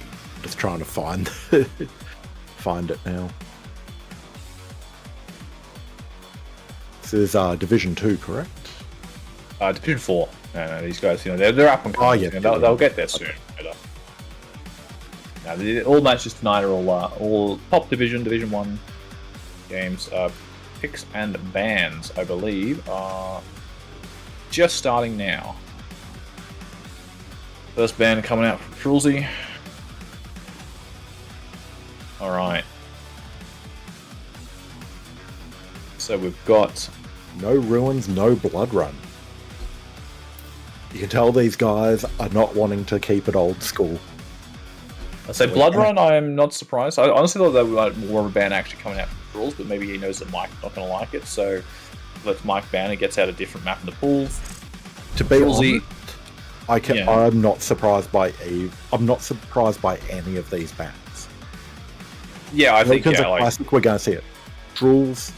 Just trying to find it now. This is Division 2, correct? Division 4. No, these guys, they're up and coming. Oh, yeah. They'll get there soon. Now, all matches tonight are all top Division 1 games. Picks and bans, I believe, are just starting now. First ban coming out from Shrulez. Alright. So we've got... No ruins, no blood run. You can tell these guys are not wanting to keep it old school. I say Blood Run, I am not surprised. I honestly thought there was more of a ban actually coming out from Shrulez, but maybe he knows that Mike's not going to like it, so lets Mike ban and gets out a different map in the pool. To be honest, I'm not surprised by I'm not surprised by any of these bans. Yeah, I think classic, we're going to see it. Shrulez,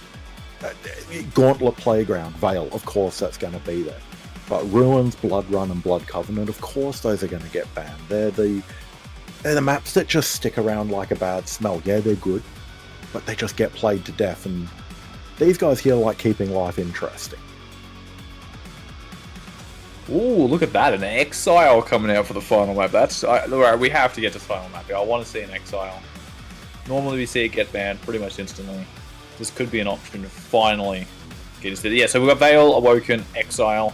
Gauntlet Playground, Vale, of course that's going to be there. But Ruins, Blood Run, and Blood Covenant, of course those are going to get banned. They're the maps that just stick around like a bad smell. Yeah, they're good, but they just get played to death, and these guys here like keeping life interesting. Ooh, look at that, an Exile coming out for the final map. Alright, we have to get to the final map. I want to see an Exile. Normally we see it get banned pretty much instantly. This could be an option to finally get into it. Yeah, so we've got Vale, Awoken, Exile.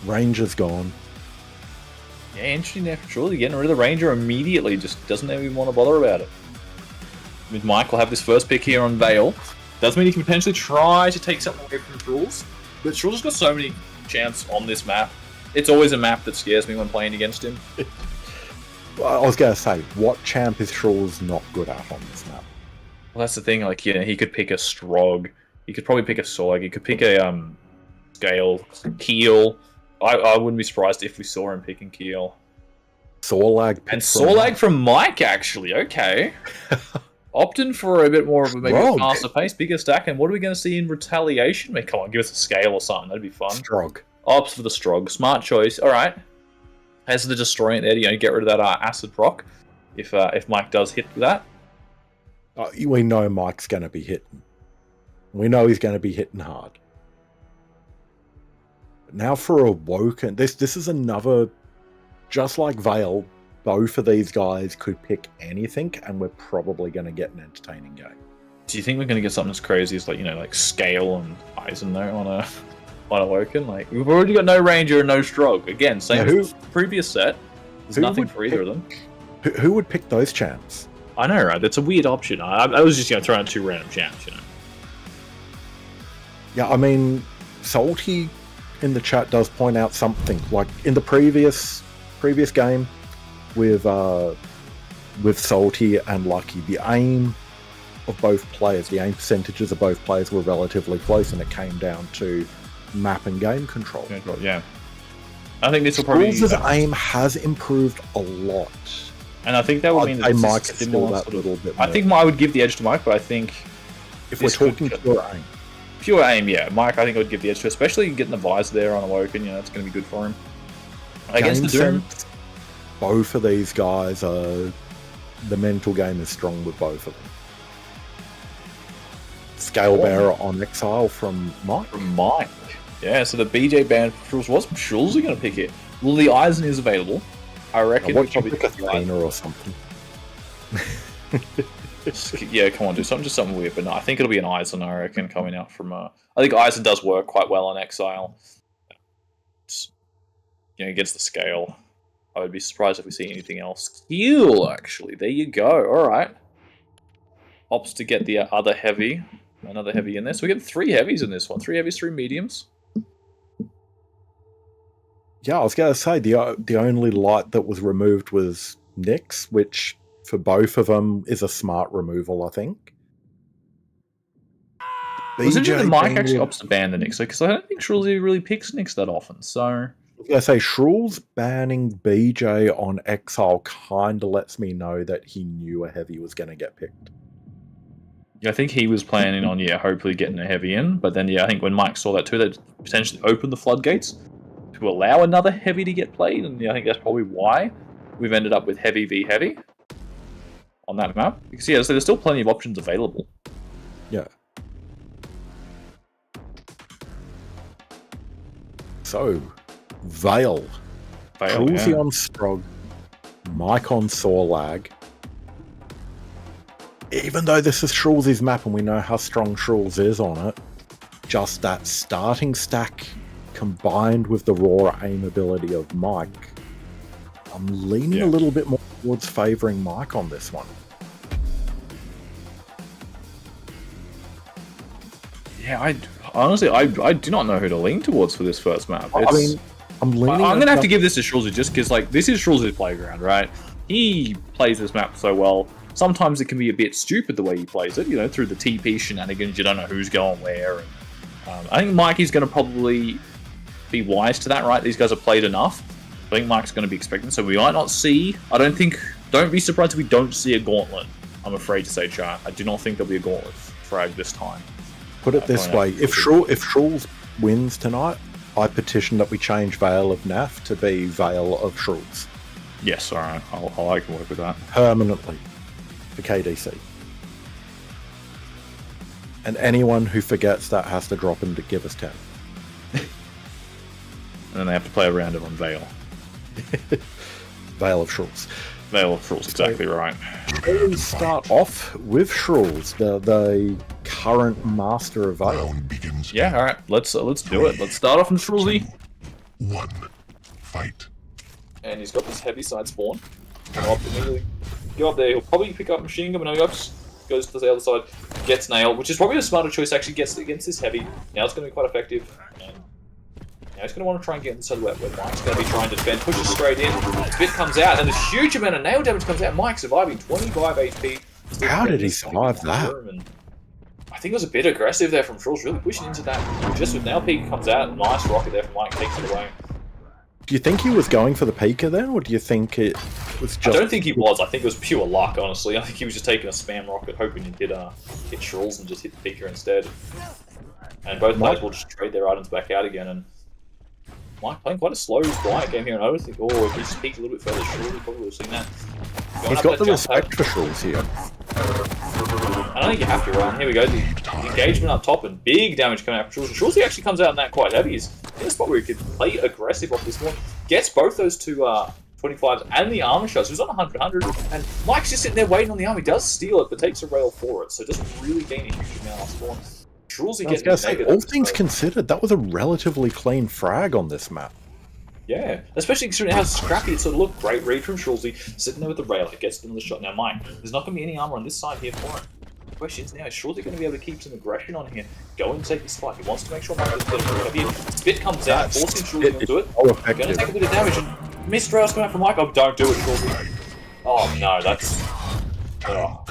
Ranger's gone. Yeah, interesting there for Shrulez. Getting rid of the Ranger immediately, just doesn't even want to bother about it. Mike will have this first pick here on Vale. Does mean he can potentially try to take something away from Shrulez, but Shrulez's got so many champs on this map. It's always a map that scares me when playing against him. Well, I was going to say, what champ is Shrulez not good at on this map? Well, that's the thing. He could pick a Strog. He could probably pick a Sorg. He could pick a Scale, Keel. I wouldn't be surprised if we saw him picking Keel. Sorlag. And Sorlag from Mike, actually. Okay. Opting for a bit more of a faster pace, bigger stack, and what are we going to see in retaliation? Come on, give us a Scale or something. That'd be fun. Strog. Opts for the Strog. Smart choice. All right. Has the Destroyant there to get rid of that acid proc if Mike does hit with that. We know Mike's going to be hitting. We know he's going to be hitting hard. Now for Awoken, this is another, just like Vale, both of these guys could pick anything, and we're probably going to get an entertaining game. Do you think we're going to get something as crazy as, like, you know, like Scale and Eisen though on Awoken? Like, we've already got no Ranger and no Strog. Again, same as the previous set. There's nothing for either of them. Who would pick those champs? I know, right? That's a weird option. I was just going to throw out 2 random champs, you know. Yeah, I mean, Salty in the chat does point out something. Like in the previous game with Salty and Lucky, the aim of both players, the aim percentages of both players were relatively close, and it came down to map and game control. Yeah. I think this will probably... Shrulez's aim has improved a lot. And I think that would mean that Mike could still that little bit more. I think I would give the edge to Mike, but I think... If we're talking pure aim. Pure aim, yeah. Mike, I think I would give the edge to, especially getting the visor there on Awoken, you know, that's going to be good for him. Against the Doom... Both of these guys are... The mental game is strong with both of them. Scale Bearer on Exile from Mike. Yeah, so the BJ ban for Shrulez. What's Shrulez going to pick it? Well, the Eisen is available. I reckon we probably pick a Athena or something. Yeah, come on, do something, just something weird. But no, I think it'll be an Eisen, I reckon, coming out from... I think Eisen does work quite well on Exile. It's, you know, against the Scale. I would be surprised if we see anything else. Heal, actually. There you go. All right. Opts to get the other heavy. Another heavy in there. So we get 3 heavies in this one. 3 heavies, 3 mediums. Yeah, I was going to say, the only light that was removed was Nyx, which for both of them is a smart removal, I think. Was it that Mike actually opts to ban the Nyx? Because I don't think Shrulez really picks Nyx that often, so... I was going to say, Shrulez banning BJ on Exile kind of lets me know that he knew a heavy was going to get picked. Yeah, I think he was planning on, hopefully getting a heavy in. But then, I think when Mike saw that too, that potentially opened the floodgates to allow another heavy to get played. And I think that's probably why we've ended up with heavy v heavy on that map. Because, so there's still plenty of options available. Yeah. So, Vale. Shrulez on Strog. Mike on Sorlag. Even though this is Shrulez's map and we know how strong Shrulez is on it, just that starting stack combined with the raw aim ability of Mike, I'm leaning a little bit more towards favouring Mike on this one. Yeah, honestly, I do not know who to lean towards for this first map. I mean, I'm going to have to give this to Shrulez just because, like, this is Shrulez's playground, right? He plays this map so well. Sometimes it can be a bit stupid the way he plays it, through the TP shenanigans. You don't know who's going where. And, I think Mikey's going to probably be wise to that, right? These guys have played enough. I think Mike's going to be expecting, so we might not see... Don't be surprised if we don't see a gauntlet, I'm afraid to say, Char. I do not think there'll be a gauntlet frag this time. Put it this way, if Shrulez wins tonight, I petition that we change Vale of Naf to be Vale of Shrulez. Yes, alright. I can work with that. Permanently. For KDC. And anyone who forgets that has to drop him to give us 10. And then they have to play a round of on Vale. Vale of Shrulez. Vale of Shrulez, exactly right. We start off with Shrulez, the current master of Vale. Yeah, alright, let's do it. Let's start off in Shrulez. 1. Fight. And he's got this heavy side spawn. Go up there, he'll probably pick up machine gun, but no, goes to the other side, gets nailed, which is probably a smarter choice, actually gets against this heavy. Now it's going to be quite effective. And now he's going to want to try and get inside where Mike's going to be trying to defend, pushes straight in, Spit comes out, and a huge amount of nail damage comes out. Mike surviving 25 HP. How did he survive that? I think it was a bit aggressive there from Shrulez, really pushing into that. Just with nail peak comes out, nice rocket there from Mike, takes it away. Do you think he was going for the Pika then, or do you think it was just... I don't think he was. I think it was pure luck, honestly. I think he was just taking a spam rocket, hoping he'd hit Shrulez and just hit the Pika instead. And both players will just trade their items back out again. And Mike playing quite a slow, quiet game here. And I don't think, if he just peeked a little bit further, Shrulez probably would have seen that. He's got the respect for Shrulez here. I don't think you have to run. Here we go. The engagement up top and big damage coming out from Shrulez. Shrulez actually comes out in that quite heavy. He's in a spot where he could play aggressive off this one. Gets both those two 25s and the armor shots. He was on 100-100, and Mike's just sitting there waiting on the arm. He does steal it, but takes a rail for it, so it doesn't really gain a huge amount of spawn. Shrulez gets negative. All things considered, that was a relatively clean frag on this map. Yeah, especially considering how scrappy it sort of looked. Great read from Shrulez, sitting there with the rail. It gets another shot. Now, Mike, there's not going to be any armor on this side here for him. The question is now, is Shrulez going to be able to keep some aggression on here? Go and take his spot. He wants to make sure Mike doesn't get a bit of here. Spit comes out, forcing Shrulez into it. Going to take a bit of damage, and missed rails coming out from Mike. Oh, don't do it, Shrulez. Oh, no, that's... Oh,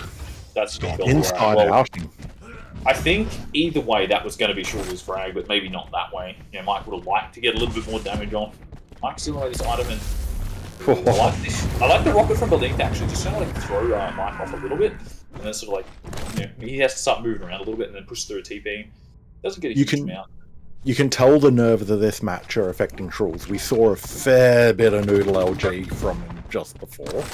that's inside outing. I think either way that was going to be Shrulez's frag, but maybe not that way. You know, Mike would have liked to get a little bit more damage on. Mike's still on this item, and I like the rocket from beneath actually, just kind of like throw Mike off a little bit, and then sort of like, you know, he has to start moving around a little bit and then push through a TP. Doesn't get a huge amount. You can tell the nerves of this match are affecting Shrulez. We saw a fair bit of noodle LG from him just before.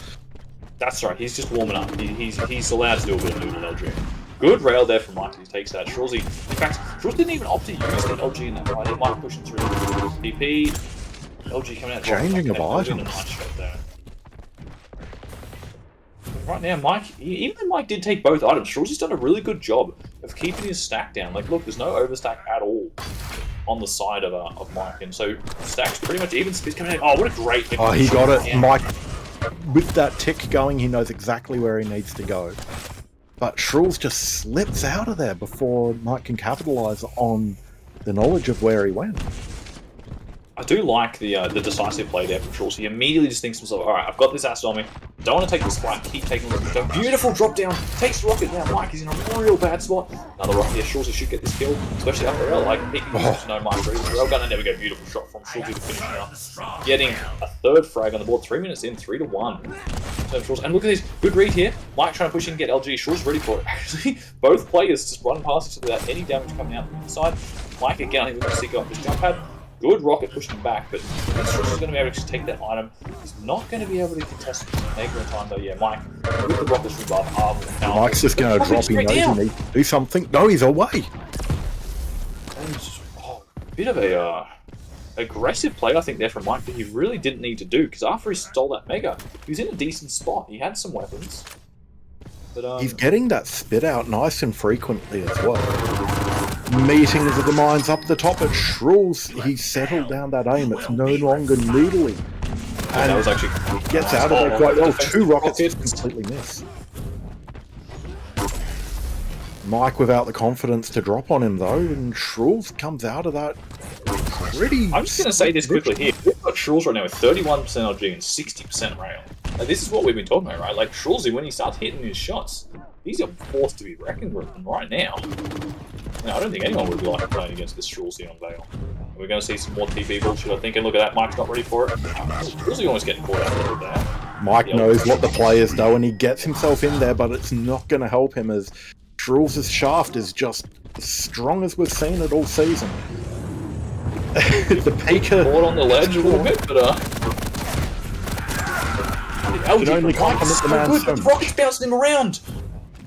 That's right, he's just warming up. He's allowed to do a bit of noodle LG. Good rail there from Mike. He takes that. Shrulez, in fact, Shrulez didn't even opt to use that LG in that fight. Mike pushing through TP. LG coming out. Changing of items. Nice shot there. Right now, Mike, even though Mike did take both items, Shrulez has done a really good job of keeping his stack down. Like, look, there's no overstack at all on the side of Mike, and so stack's pretty much even. Spit's coming out. Oh, what a great! Oh, he got it. Yeah. Mike, with that tick going, he knows exactly where he needs to go. But Shrulez just slips out of there before Mike can capitalize on the knowledge of where he went. I do like the decisive play there from Shrulez. He immediately just thinks to himself, alright, I've got this asset on me. Don't want to take this fight. Keep taking a look. Beautiful drop down. Takes the rocket now. Mike is in a real bad spot. Another rocket here. Shrulez should get this kill. Especially after RL. Like, picking no Mike. RL gonna never get a beautiful shot from Shrulez to finish now. Getting a third frag on the board. 3 minutes in. 3-1. And look at this. Good read here. Mike trying to push in and get LG. Shrulez ready for it. Actually, both players just running past each other without any damage coming out from the side. Mike again, I think we're going to see go up this jump pad. Good rocket pushing him back, but Shrulez is going to be able to take that item. He's not going to be able to contest Mega in time though. Yeah, Mike with the rockets from above. Mike's just going to drop. He knows he needs to do something. No, he's away. And, bit of a aggressive play, I think, there from Mike that he really didn't need to do, because after he stole that Mega, he was in a decent spot. He had some weapons. But, he's getting that spit out nice and frequently as well. Meetings of the minds up the top at Shrulez. He settled down that aim. It's no longer noodly. And that was actually gets out of there quite well. 2 rockets completely miss. Mike without the confidence to drop on him though, and Shrulez comes out of that pretty... I'm just going to say this quickly here. We've got Shrulez right now with 31% LG and 60% rail. Like, this is what we've been talking about, right? Like, Shrulez, when he starts hitting his shots, he's a force to be reckoned with. And right now, I don't think anyone would be like playing against this Shrulez on Vale. We're going to see some more TP bullshit, I think. And look at that, Mike's not ready for it. Shrulez almost getting caught out there with that. Mike knows what the players do, and he gets himself in there, but it's not going to help him as Shrulez's shaft is just as strong as we've seen it all season. The Pika caught on the ledge a little bit, but can only compliment the man so much. The rocket's bouncing him around.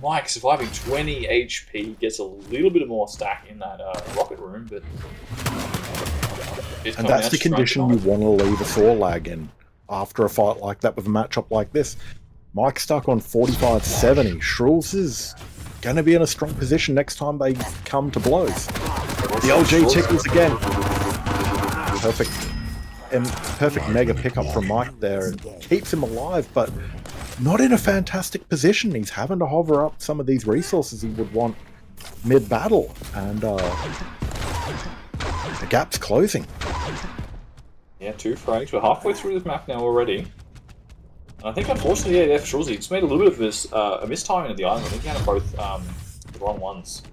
Mike surviving 20 HP, gets a little bit more stack in that rocket room, but... And that's the condition you want to leave a sore lag in after a fight like that with a matchup like this. Mike's stuck on 45-70. Shrulez is going to be in a strong position next time they come to blows. The LG tickles again. Perfect mega pickup from Mike there. It keeps him alive, but not in a fantastic position. He's having to hover up some of these resources he would want mid-battle, and the gap's closing. Yeah, 2 frags. We're halfway through this map now already. And I think, unfortunately, yeah, for Shrulez, he just made a little bit of this, a mistiming of the island. I think he had both the wrong ones.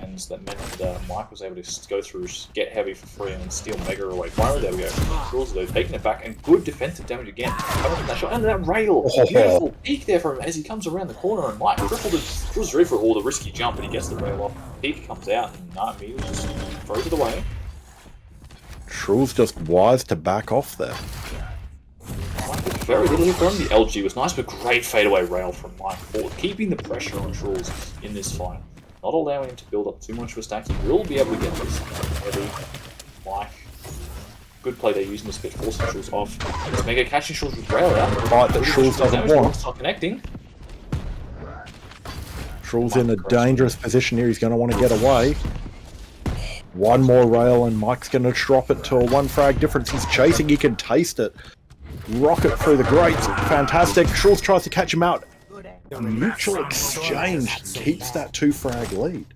And that meant that Mike was able to go through, get heavy for free, and steal Mega away. Finally, there we go. Shrulez, though, taking it back, and good defensive damage again. Coming from that shot, and that rail. Beautiful peek there from him as he comes around the corner, and Mike tripled it. Shrulez ready for all the risky jump, and he gets the rail off. Peek comes out, and immediately just throws it away. Shrulez just wise to back off there. Very little hit from the LG was nice, but great fadeaway rail from Mike forward, keeping the pressure on Shrulez in this fight. Not allowing him to build up too much of a stack. He will be able to get this heavy. Mike good play they're using this pitch, forcing Shrulez off. It's Mega catching Shrulez with rail out. Right, that Shrulez doesn't want. It's not connecting. Shrulez in a dangerous position here. He's going to want to get away. One more rail and Mike's going to drop it to a 1 frag difference. He's chasing. He can taste it. Rocket through the grates. Fantastic. Shrulez tries to catch him out. A mutual exchange keeps that 2 frag lead.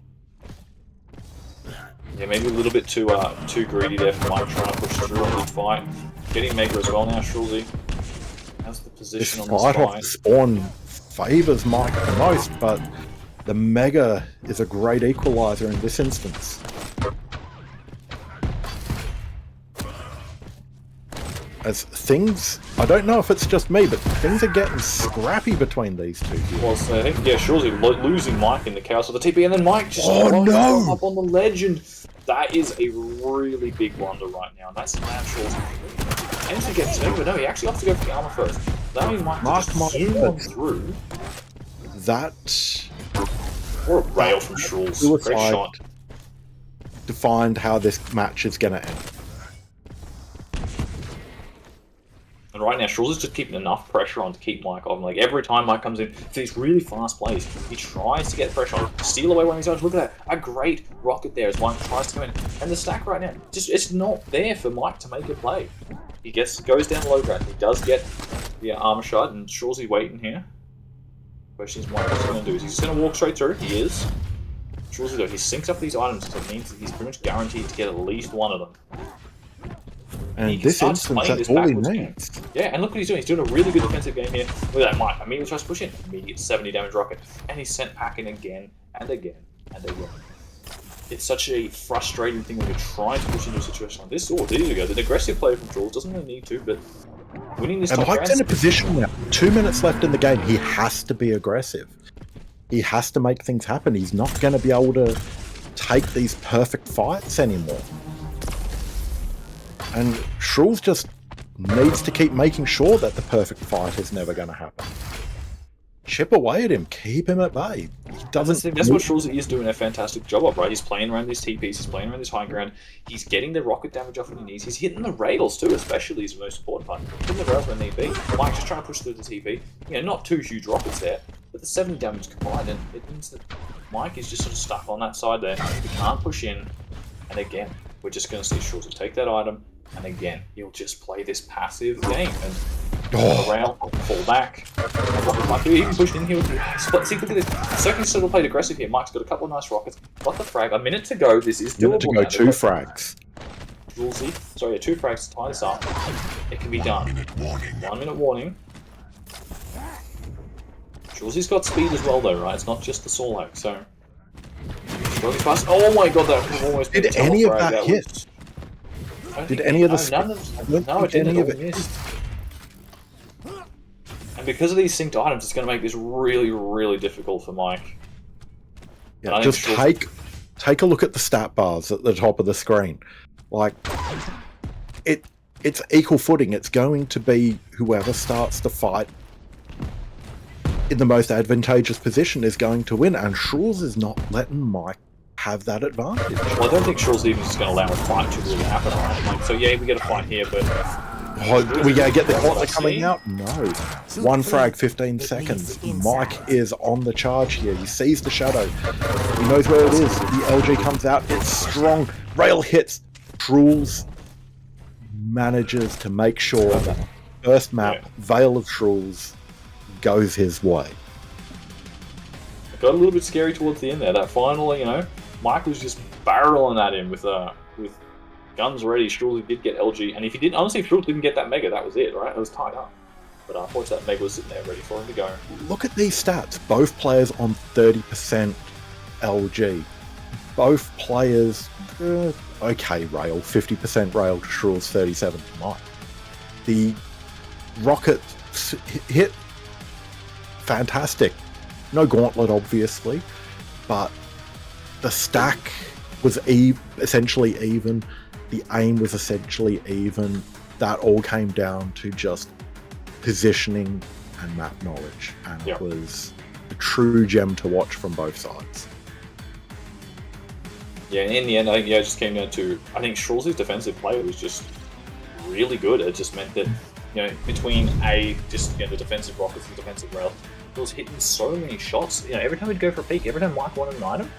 Yeah, maybe a little bit too greedy there for Mike, trying to push through on the fight. Getting Mega as well now, Shrulez. How's the position on the This fight off the spawn favours Mike the most, but the Mega is a great equaliser in this instance. As things, I don't know if it's just me, but things are getting scrappy between these two here. Well, so I think, yeah, Shrulez losing Mike in the chaos of the TP, and then Mike just no! up on the ledge, and that is a really big blunder right now, and that's allowed Shrulez to get to, but no, he actually has to go for the armor first. That means Mike just zoom on through. That... Or a rail from Shrulez. Great shot. Defined how this match is going to end. And right now, Shrulez is just keeping enough pressure on to keep Mike on. Like, every time Mike comes in for these really fast plays, he tries to get pressure on, steal away one of his own. Look at that. A great rocket there as Mike tries to come in. And the stack right now, just it's not there for Mike to make a play. He goes down low ground. He does get the armor shot, and Shrulez waiting here. Question is, what's he going to do? Is he just going to walk straight through? He is. Shrulez, though, he syncs up these items, so it means that he's pretty much guaranteed to get at least one of them. And in this instance, that's all he needs. Yeah, and look what he's doing. He's doing a really good defensive game here. Look at that, Mike. Immediately tries to push in. Immediate 70 damage rocket. And he's sent packing again, and again, and again. It's such a frustrating thing when you're trying to push into a situation like this. Oh, there you go. The aggressive player from Shrulez doesn't really need to, but winning this and Mike's in a position now. 2 minutes left in the game. He has to be aggressive. He has to make things happen. He's not going to be able to take these perfect fights anymore. And Shrulez just needs to keep making sure that the perfect fight is never going to happen. Chip away at him, keep him at bay. He doesn't. That's what Shrulez is doing a fantastic job of, right? He's playing around these TPs, he's playing around this high ground, he's getting the rocket damage off when he needs. He's hitting the rails too, especially is the most important part. Hitting the rails when need be. Mike's just trying to push through the TP. You know, not 2 huge rockets there, but the 70 damage combined, and it means that Mike is just sort of stuck on that side there. He can't push in, and again, we're just going to see Shrulez take that item. And again, he'll just play this passive game and around, fall back. Mike even pushed in here with the split. See, look at this. Second still played aggressive here. Mike's got a couple of nice rockets. Got the frag. A minute to go. This is doable. To go 2 frags. Sorry, yeah, 2 frags to tie this up. It can be done. 1 minute warning. Shrulez's got speed as well, though, right? It's not just the Sorlag. So, oh my god, that was almost. Did any of that hit? Did any of the no, it didn't. It missed. And because of these synced items, it's going to make this really, really difficult for Mike. Yeah, just take a look at the stat bars at the top of the screen. Like, it's equal footing. It's going to be whoever starts the fight in the most advantageous position is going to win, and Shrulez is not letting Mike have that advantage. Well, I don't think Shrulez even just going to allow a fight to really happen, right? Like, so yeah, we get a fight here, but we going to get the corner coming out? No. 1 frag, 15 seconds. Mike is on the charge here. He sees the shadow. He knows where it is. The LG comes out. It's strong. Rail hits. Shrulez manages to make sure that first map, Veil of Shrulez, goes his way. It got a little bit scary towards the end there. That final, you know, Mike was just barreling at him with guns ready. Shrulez did get LG, and if Shrulez didn't get that Mega, that was it, right? It was tied up. But unfortunately, that Mega was sitting there ready for him to go. Look at these stats. Both players on 30% LG. Both players, okay, rail. 50% rail to Shrulez, 37 to Mike. The rocket hit, fantastic. No gauntlet, obviously, but the stack was essentially even. The aim was essentially even. That all came down to just positioning and map knowledge, and it was a true gem to watch from both sides. Yeah, and in the end, I think it just came down to, I think Shrulez's defensive play was just really good. It just meant that, between just the defensive rockets and the defensive rail, he was hitting so many shots. Every time he'd go for a peek, every time Mike wanted an item,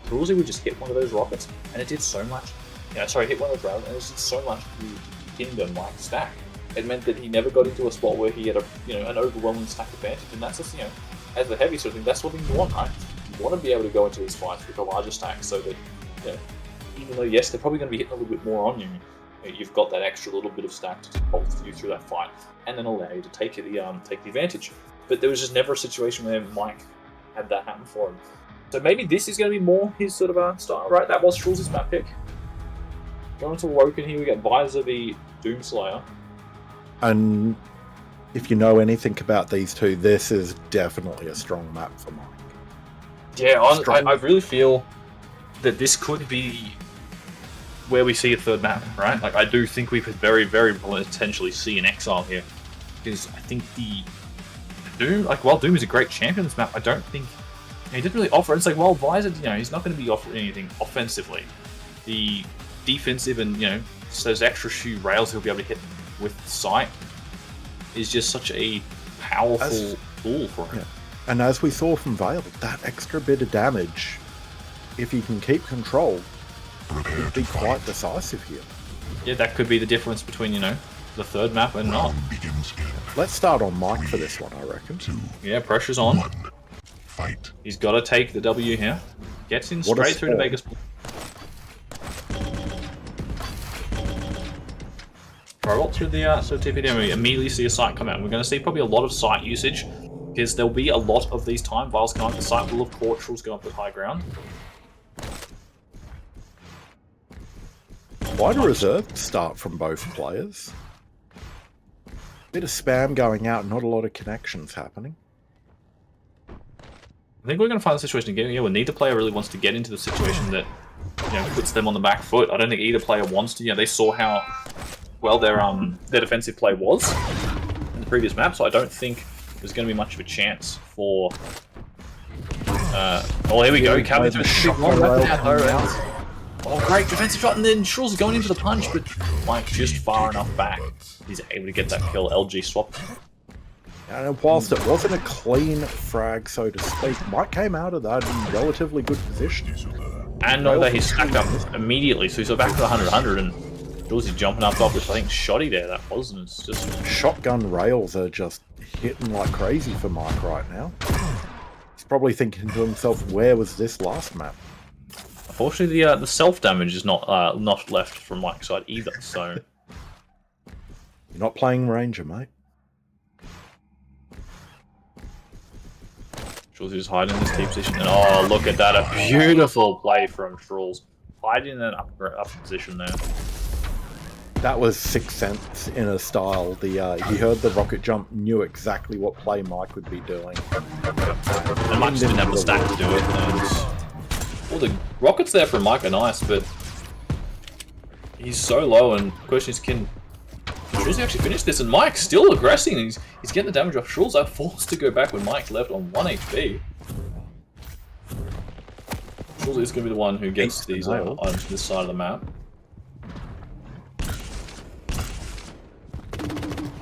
Shrulez would just hit one of those rockets, and it did so much. Hit one of those rails, and it did so much to hinder Mike's stack. It meant that he never got into a spot where he had an overwhelming stack advantage, and that's just, as the heavy sort of thing, that's what you want, right? You want to be able to go into these fights with a larger stack, so that, even though yes, they're probably going to be hitting a little bit more on you, you've got that extra little bit of stack to bolster you through that fight, and then allow you to take the advantage. But there was just never a situation where Mike had that happen for him. So maybe this is going to be more his sort of style, right? That was Shrulez's map pick. Going to Woken here, we get Visor the Doomslayer. And if you know anything about these two, this is definitely a strong map for Mike. Yeah, I really feel that this could be where we see a third map, right? Like, I do think we could very, very potentially see an Exile here. Because I think the Doom, while Doom is a great Champions map, I don't think he didn't really offer. It's like, well, Visor, he's not going to be offering anything offensively. The defensive and, those extra few rails he'll be able to hit with sight is just such a powerful tool for him. Yeah. And as we saw from Veil, that extra bit of damage, if you can keep control, would be quite decisive here. Yeah, that could be the difference between, the third map and not. Let's start on Mike for this one, I reckon. Yeah, pressure's on. Fight. He's got to take the W here. Gets in straight through to Vegas. Robot through the TPD, and we immediately see a sight come out. We're going to see probably a lot of sight usage, because there'll be a lot of these time. Vials come up, the sight will have caught, Shrulez go up at high ground. Quite a reserved start from both players. Bit of spam going out, not a lot of connections happening. I think we're going to find the situation again. Yeah, when neither player really wants to get into the situation that puts them on the back foot. I don't think either player wants to. They saw how well their defensive play was in the previous map, so I don't think there's going to be much of a chance for. Oh, here we go. Coming through the Oh, great defensive shot, and then Shrulez is going into the punch, but Mike just far enough back. He's able to get that kill. LG swap. And whilst it wasn't a clean frag, so to speak, Mike came out of that in relatively good position. And know that he's stacked up immediately, so he's back to 100, and Shrulez is jumping up top, which I think shoddy there, that was, and it's just... Shotgun rails are just hitting like crazy for Mike right now. He's probably thinking to himself, where was this last map? Unfortunately, the self-damage is not left from Mike's side either, so... You're not playing Ranger, mate. Shrulez is hiding in this T position, and oh, look at that, a beautiful play from Shrulez. Hiding in an up position there. That was Sixth Sense in a style. He heard the rocket jump, knew exactly what play Mike would be doing. And Mike just didn't have the stack to do it. Well, the rockets there from Mike are nice, but he's so low, and the question is, can Shrulez actually finish this? And Mike's still aggressing, and he's getting the damage off Shrulez. They're forced to go back when Mike's left on 1 HP. Shrulez is going to be the one who gets these items to this side of the map.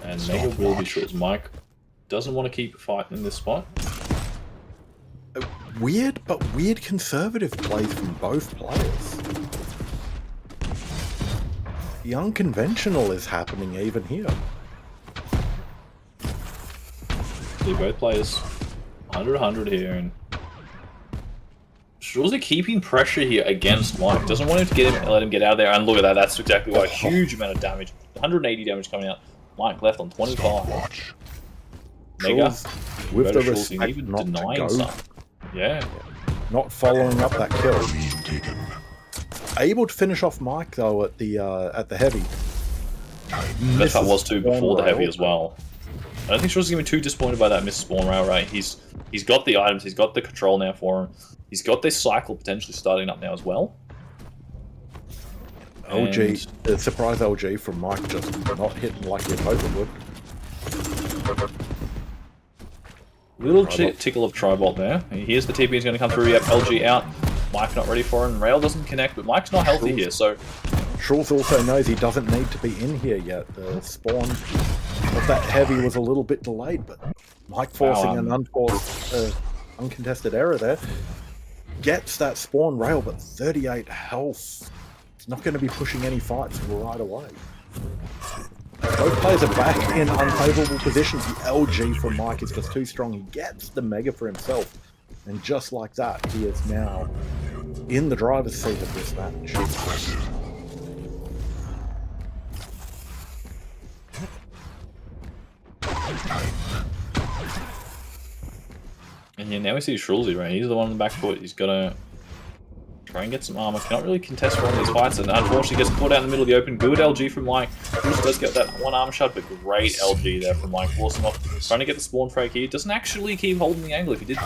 And Mega will be Shrulez. Mike doesn't want to keep fighting in this spot. Weird conservative plays from both players. The unconventional is happening even here. See, both players 100 here, and Shrulez keeping pressure here against Mike. Doesn't want him to let him get out of there, and look at that, that's exactly why. A huge amount of damage. 180 damage coming out. Mike left on 25. Mega with the respect not to go. Some. Yeah. Not following up that kill. Able to finish off Mike though at the heavy. Best part was too before the heavy as well. I don't think Shrulez is gonna be too disappointed by that missed spawn rail, right? He's got the items, he's got the control now for him. He's got this cycle potentially starting up now as well. LG, surprise LG from Mike, just not hitting like you'd hope it would. Little tickle of Tribolt there. Here's the TP is going to come through. Yep, LG out. Mike not ready for him. Rail doesn't connect, but Mike's not healthy here, so Shrulez also knows he doesn't need to be in here yet. The spawn of that heavy was a little bit delayed, but Mike forcing an uncontested error there gets that spawn rail, but 38 health. It's not going to be pushing any fights right away. Both players are back in unfavorable positions. The LG from Mike is just too strong. He gets the Mega for himself. And just like that, he is now in the driver's seat of this match. And yeah, now we see Shrulez, right? He's the one on the back foot. He's got to try and get some armor. Cannot really contest for one of these fights, and unfortunately gets caught out in the middle of the open. Good LG from Mike. Shrulez does get that one arm shot, but great LG there from Mike. Forcing off, trying to get the spawn frag here. Doesn't actually keep holding the angle. If he did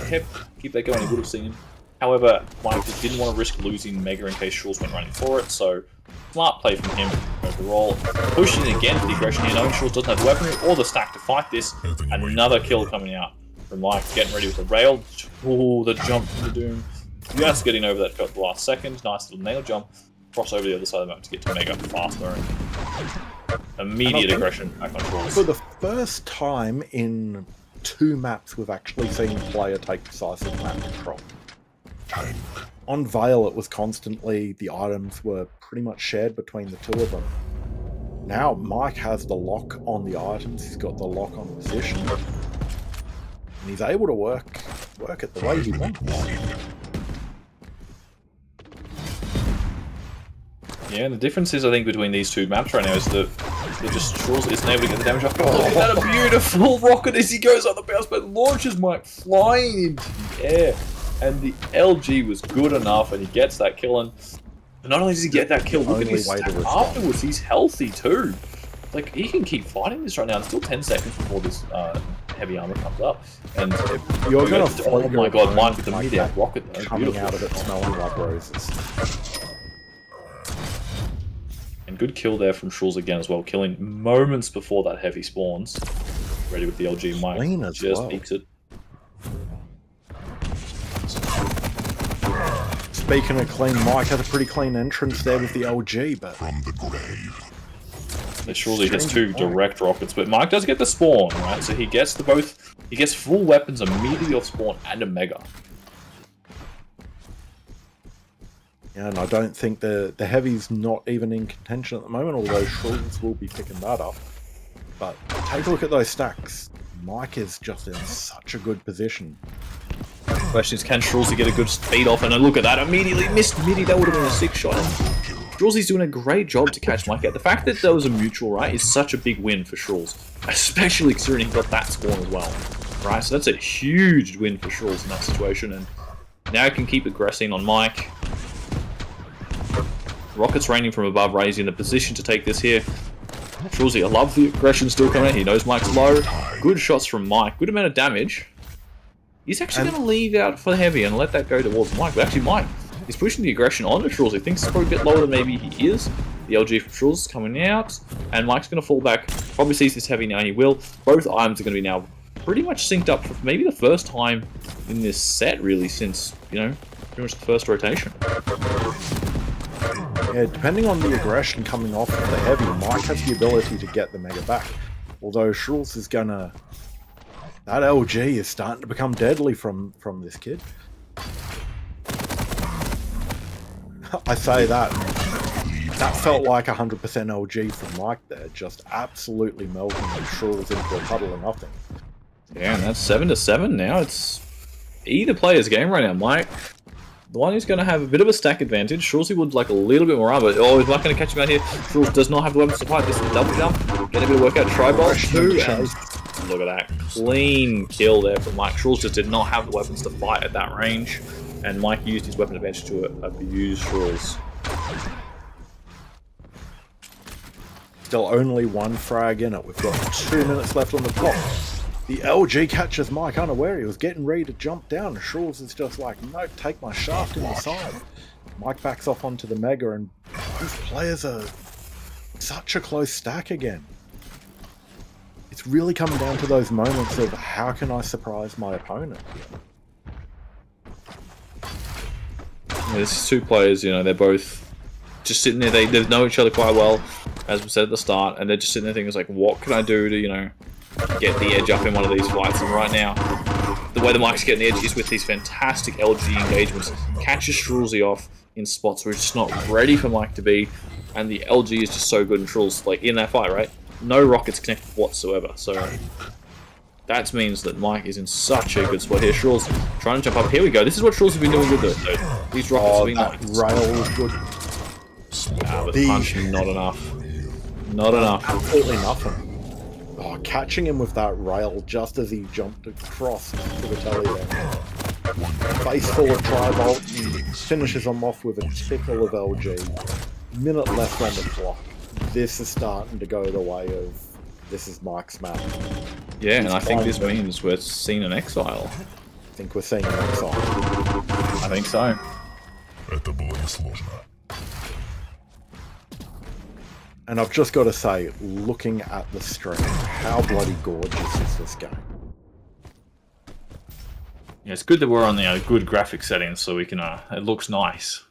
keep that going, he would have seen him. However, Mike just didn't want to risk losing Mega in case Shrulez went running for it, so smart play from him overall. Pushing it again for the aggression here, knowing Shrulez doesn't have the weaponry or the stack to fight this. Another kill coming out from Mike, getting ready with the rail. Ooh, the jump from the Doom. Just getting over that at the last second. Nice little nail jump. Cross over the other side of the map to get to Mega faster. And immediate aggression back on Shrulez. For the first time in 2 maps, we've actually seen a player take decisive map control. On Vale, it was constantly, the items were pretty much shared between the 2 of them. Now, Mike has the lock on the items, he's got the lock on position, and he's able to work it the way he wants. Yeah, and the difference is, I think, between these 2 maps right now is that just Shrulez isn't able to get the damage off. Oh, look at that, a beautiful rocket as he goes on the bounce, but launches Mike flying into the air. And the LG was good enough, and he gets that kill. And not only does he get that kill, look at his stat afterwards. He's healthy too. Like, he can keep fighting this right now. It's still 10 seconds before this heavy armor comes up. And you're going to oh my god, Mike with the mid-air rocket though. Coming Beautiful. out of it smelling like roses. And good kill there from Shrulez again as well, killing moments before that heavy spawns. Ready with the LG. Mike just peeks it. Speaking of clean, Mike has a pretty clean entrance there with the LG, but From the grave. Shrulez gets 2 direct rockets, but Mike does get the spawn, right? So he gets he gets full weapons immediately off spawn and a Mega. yeah, and I don't think the heavy's not even in contention at the moment, although Shrulez will be picking that up. But take a look at those stacks. Mike is just in such a good position. Question is, can Shrulez get a good speed off? And a look at that, immediately missed midi. That would have been a 6 shot. Shrulez doing a great job to catch Mike out. The fact that there was a mutual, right, is such a big win for Shrulez, especially considering he got that spawn as well, right? So that's a huge win for Shrulez in that situation, and now he can keep aggressing on Mike. Rockets raining from above, Ray's in the position to take this here. Shrulez, I love the aggression still coming out. He knows Mike's low. Good shots from Mike. Good amount of damage. He's actually going to leave out for the heavy and let that go towards Mike. But actually, Mike is pushing the aggression onto Shrulez. He thinks it's probably a bit lower than maybe he is. The LG from Shrulez is coming out. And Mike's going to fall back. Probably sees this heavy now. He will. Both items are going to be now pretty much synced up for maybe the first time in this set, really, since, you know, pretty much the first rotation. Yeah, depending on the aggression coming off of the heavy, Mike has the ability to get the Mega back. Although Shrulez is going to... That LG is starting to become deadly from this kid. I say that. That felt like 100% LG from Mike there, just absolutely melting Shrulez into a puddle of nothing. Yeah, and that's 7-7 now. It's either player's game right now. Mike, the one who's going to have a bit of a stack advantage. Shrulez would like a little bit more armor. Oh, he's not going to catch him out here. Shrulez does not have the weapons to fight. This is a double jump. Get a bit of workout. Tri-bolt too. Look at that. Clean kill there from Mike. Shrulez just did not have the weapons to fight at that range. And Mike used his weapon advantage to abuse Shrulez. Still only 1 frag in it. We've got 2 minutes left on the clock. The LG catches Mike unaware. He was getting ready to jump down. And Shrulez is just like, nope, take my shaft in the side. Mike backs off onto the Mega, and these players are such a close stack again. It's really coming down to those moments of how can I surprise my opponent here. Yeah, these 2 players, you know, they're both just sitting there. They know each other quite well, as we said at the start, and they're just sitting there thinking, like, what can I do to, get the edge up in one of these fights? And right now, the way the Mike's getting the edge is with these fantastic LG engagements. Catches Shrulez off in spots where he's just not ready for Mike to be, and the LG is just so good. And Shrulez, like, in that fight, right? No rockets connected whatsoever. So that means that Mike is in such a good spot here. Shrulez trying to jump up. Here we go. This is what Shrulez has been doing good though. So these rockets have been nice. Rail was good. But the punch, not enough. Not enough. Absolutely nothing. Oh, catching him with that rail just as he jumped across to the telly there. Face full of tri-bolt, finishes him off with a tickle of LG. Minute left on the clock. This is starting to go the way of this is Mike's map. Yeah, and I think this means we're seeing an exile. I think we're seeing an exile. I think so. Это было несложно. And I've just got to say, looking at the stream, how bloody gorgeous is this game? Yeah, it's good that we're on the good graphic settings, so we can. It looks nice.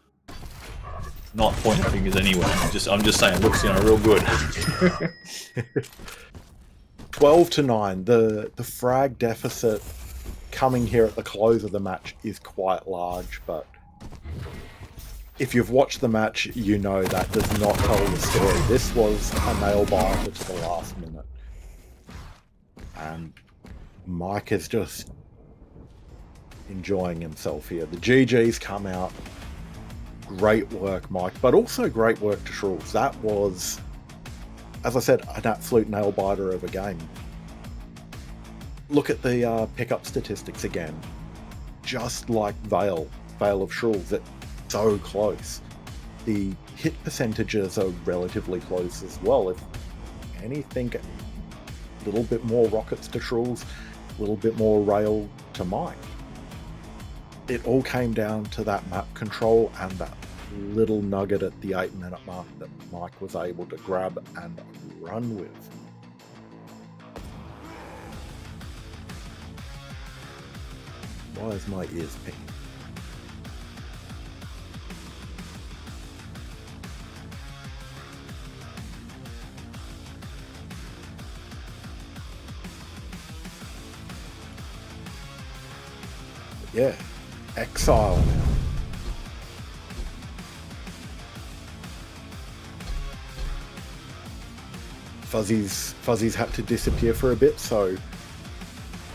Not pointing fingers anywhere. I'm just saying, it looks real good. 12-9. The frag deficit coming here at the close of the match is quite large, but if you've watched the match, you know that does not tell the story. This was a nail-biter to the last minute. And Mike is just enjoying himself here. The GGs come out. Great work, Mike, but also great work to Shrulez. That was, as I said, an absolute nail-biter of a game. Look at the pickup statistics again. Just like Veil of Shrulez, it's so close. The hit percentages are relatively close as well. If anything, a little bit more rockets to Shrulez, a little bit more rail to Mike. It all came down to that map control and that little nugget at the 8-minute mark that Mike was able to grab and run with. Why is my ears pinging? Yeah, exile now. Fuzzy's had to disappear for a bit, so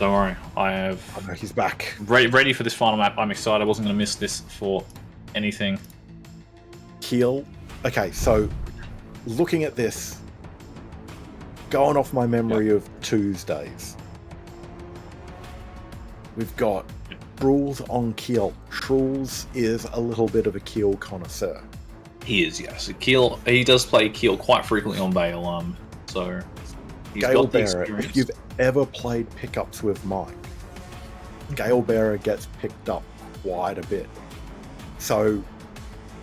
Don't worry, I have. oh no, he's back. Ready for this final map. I'm excited. I wasn't going to miss this for anything. Keel. Okay, so looking at this, going off my memory of Tuesdays, we've got Shrulez on Keel. Shrulez is a little bit of a Keel connoisseur. He is, yes. Keel. He does play Keel quite frequently on Veil. So he's Gale got the Bearer, experience. if you've ever played pickups with Mike, Gale Bearer gets picked up quite a bit. So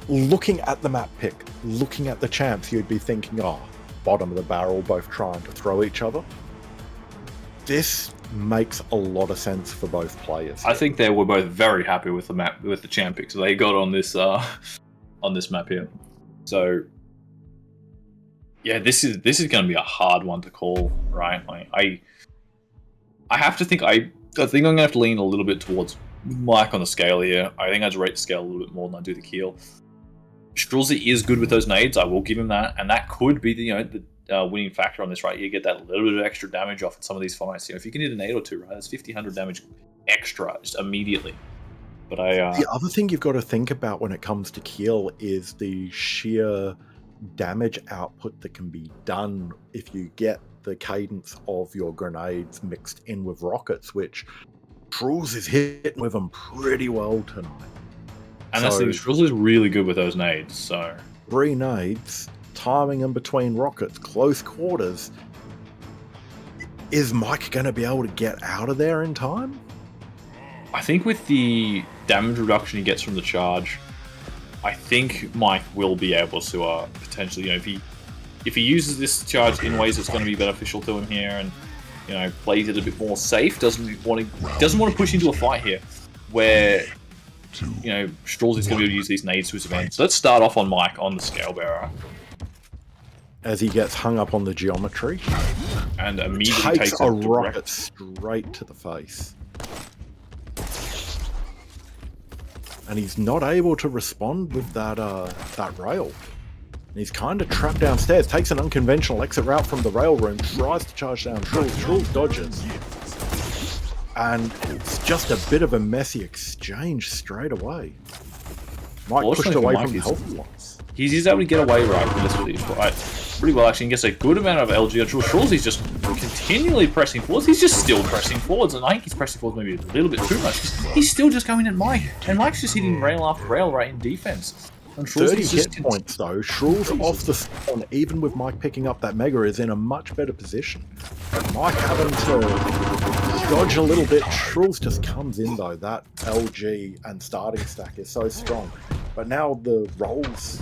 looking at the map pick, looking at the champs, you'd be thinking, oh, bottom of the barrel, both trying to throw each other. This makes a lot of sense for both players. I think they were both very happy with the map, with the champ picks they got on this map here. So yeah, this is going to be a hard one to call, right? Like, I have to think. I think I'm going to have to lean a little bit towards Mike on the scale here. I think I'd rate the scale a little bit more than I do the Keel. Shrulez is good with those nades. I will give him that, and that could be the winning factor on this, right? You get that little bit of extra damage off in some of these fights. If you can hit a nade or two, right, that's 1,500 damage extra just immediately. But the other thing you've got to think about when it comes to Keel is the sheer damage output that can be done if you get the cadence of your grenades mixed in with rockets, which Shrulez is hitting with them pretty well tonight. And that's the thing, Shrulez is really good with those nades, so 3 nades, timing them between rockets, close quarters. Is Mike going to be able to get out of there in time? I think with the damage reduction he gets from the charge, I think Mike will be able to potentially, if he uses this charge in ways that's going to be beneficial to him here, and plays it a bit more safe, doesn't want to push into a fight here where you know, Shrulez is going to be able to use these nades to his advantage. So let's start off on Mike on the Scale Bearer. As he gets hung up on the geometry. And immediately takes a rocket straight to the face. And he's not able to respond with that rail. And he's kind of trapped downstairs, takes an unconventional exit route from the rail room, tries to charge down Shrulez. Shrulez dodges. And it's just a bit of a messy exchange straight away. Mike pushed away from the healthy ones. He's able to get away right from this pretty well, actually, and gets a good amount of LG. Shrulez is just continually pressing forwards. He's just still pressing forwards, and I think he's pressing forwards maybe a little bit too much. He's still just going at Mike, and Mike's just hitting rail after rail right in defense. And 30 hit points though. Shrulez off the spawn, even with Mike picking up that Mega, is in a much better position. Mike having to dodge a little bit. Shrulez just comes in though. That LG and starting stack is so strong. But now the rolls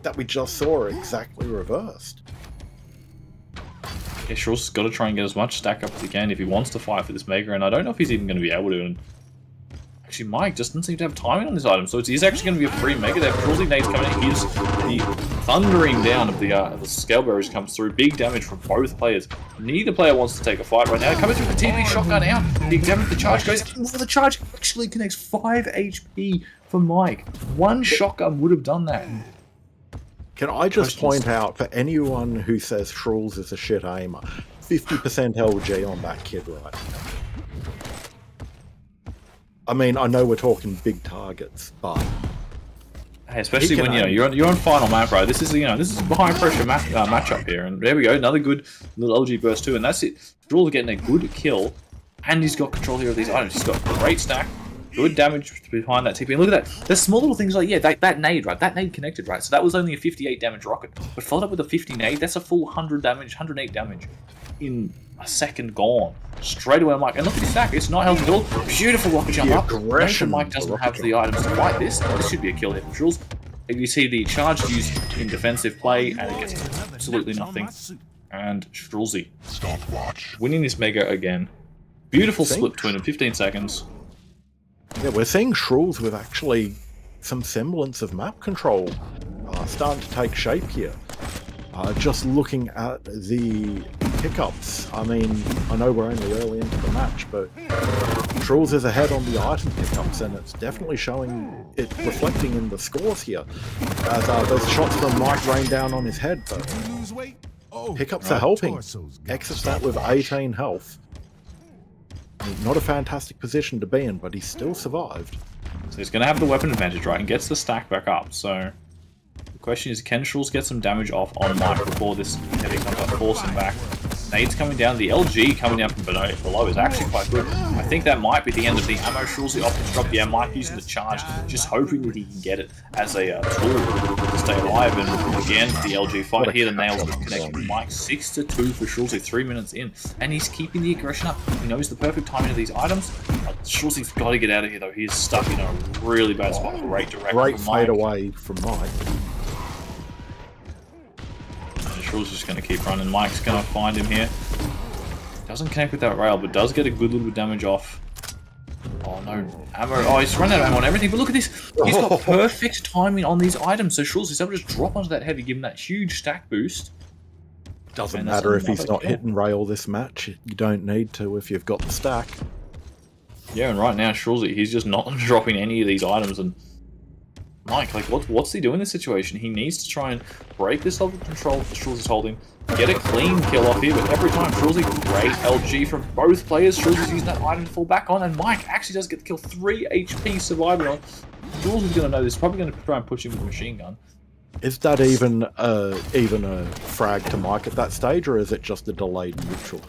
that we just saw are exactly reversed. Yeah, Shrulez has got to try and get as much stack up as he can if he wants to fight for this Mega, and I don't know if he's even going to be able to. And actually, Mike just doesn't seem to have timing on this item, so he's actually going to be a free Mega there. Shrulez nades coming in. Here's the thundering down of the Scale Bearers comes through. Big damage from both players. Neither player wants to take a fight right now. Coming through the TP shotgun out. Big damage. The charge goes out. The charge actually connects 5 HP for Mike. One shotgun would have done that. Can I just point out, for anyone who says Shrulez is a shit aimer, 50% LG on that kid right now. I mean, I know we're talking big targets, but hey, especially when you're on final map, right? This is this is a high pressure matchup here, and there we go, another good little LG burst too, and that's it. Shrulez getting a good kill, and he's got control here of these items. He's got great stack. Good damage behind that TP. And look at that. There's small little things like, yeah, that nade, right? That nade connected, right? So that was only a 58 damage rocket. But followed up with a 50 nade, that's a full 100 damage, 108 damage in a second gone. Straight away, Mike. And look at his stack. It's not healthy at all. Beautiful rocket jump up. Aggression. Mike doesn't have the items to fight this. This should be a kill here for Shrulez. You see the charge used in defensive play, and it gets absolutely nothing. And Shrulez winning this Mega again. Beautiful split between them, 15 seconds. Yeah, we're seeing Shrulez with actually some semblance of map control starting to take shape here. Just looking at the pickups, I mean, I know we're only early into the match, but Shrulez is ahead on the item pickups, and it's definitely showing it reflecting in the scores here. As those shots from Mike rain down on his head, but pickups are helping. Exits that with 18 health. Not a fantastic position to be in, but he still survived. So he's going to have the weapon advantage, right, and gets the stack back up. So the question is, can Shrulez get some damage off on Mike before this heavy comes up, force him back? Nades coming down. The LG coming down from below is actually quite good. I think that might be the end of the ammo. Shrulez, the optics drop. Yeah, Mike using the charge, just hoping that he can get it as a tool to stay alive. And again, the LG fight here, the nails connecting. Mike 6-2 for Shrulez, 3 minutes in, and he's keeping the aggression up. He knows the perfect timing of these items. Shrulez's got to get out of here though. He's stuck in a really bad spot. Great fade away from Mike. Shrulez just going to keep running. Mike's going to find him here. Doesn't connect with that rail, but does get a good little bit of damage off. Oh no, ammo. Oh, he's run out of ammo on everything, but look at this. He's got perfect timing on these items, so Shrulez is able to just drop onto that heavy, give him that huge stack boost. Doesn't matter if he's not hitting rail this match. You don't need to if you've got the stack. Yeah, and right now, Shrulez, he's just not dropping any of these items, and Mike, like, what's he doing in this situation? He needs to try and break this level of control that Shrulez is holding, get a clean kill off here, but every time Shrulez, great LG from both players. Shrulez is using that item to fall back on, and Mike actually does get the kill. 3 HP survivor on. Shrulez is going to know this, probably going to try and push him with a machine gun. Is that even a frag to Mike at that stage, or is it just a delayed neutral?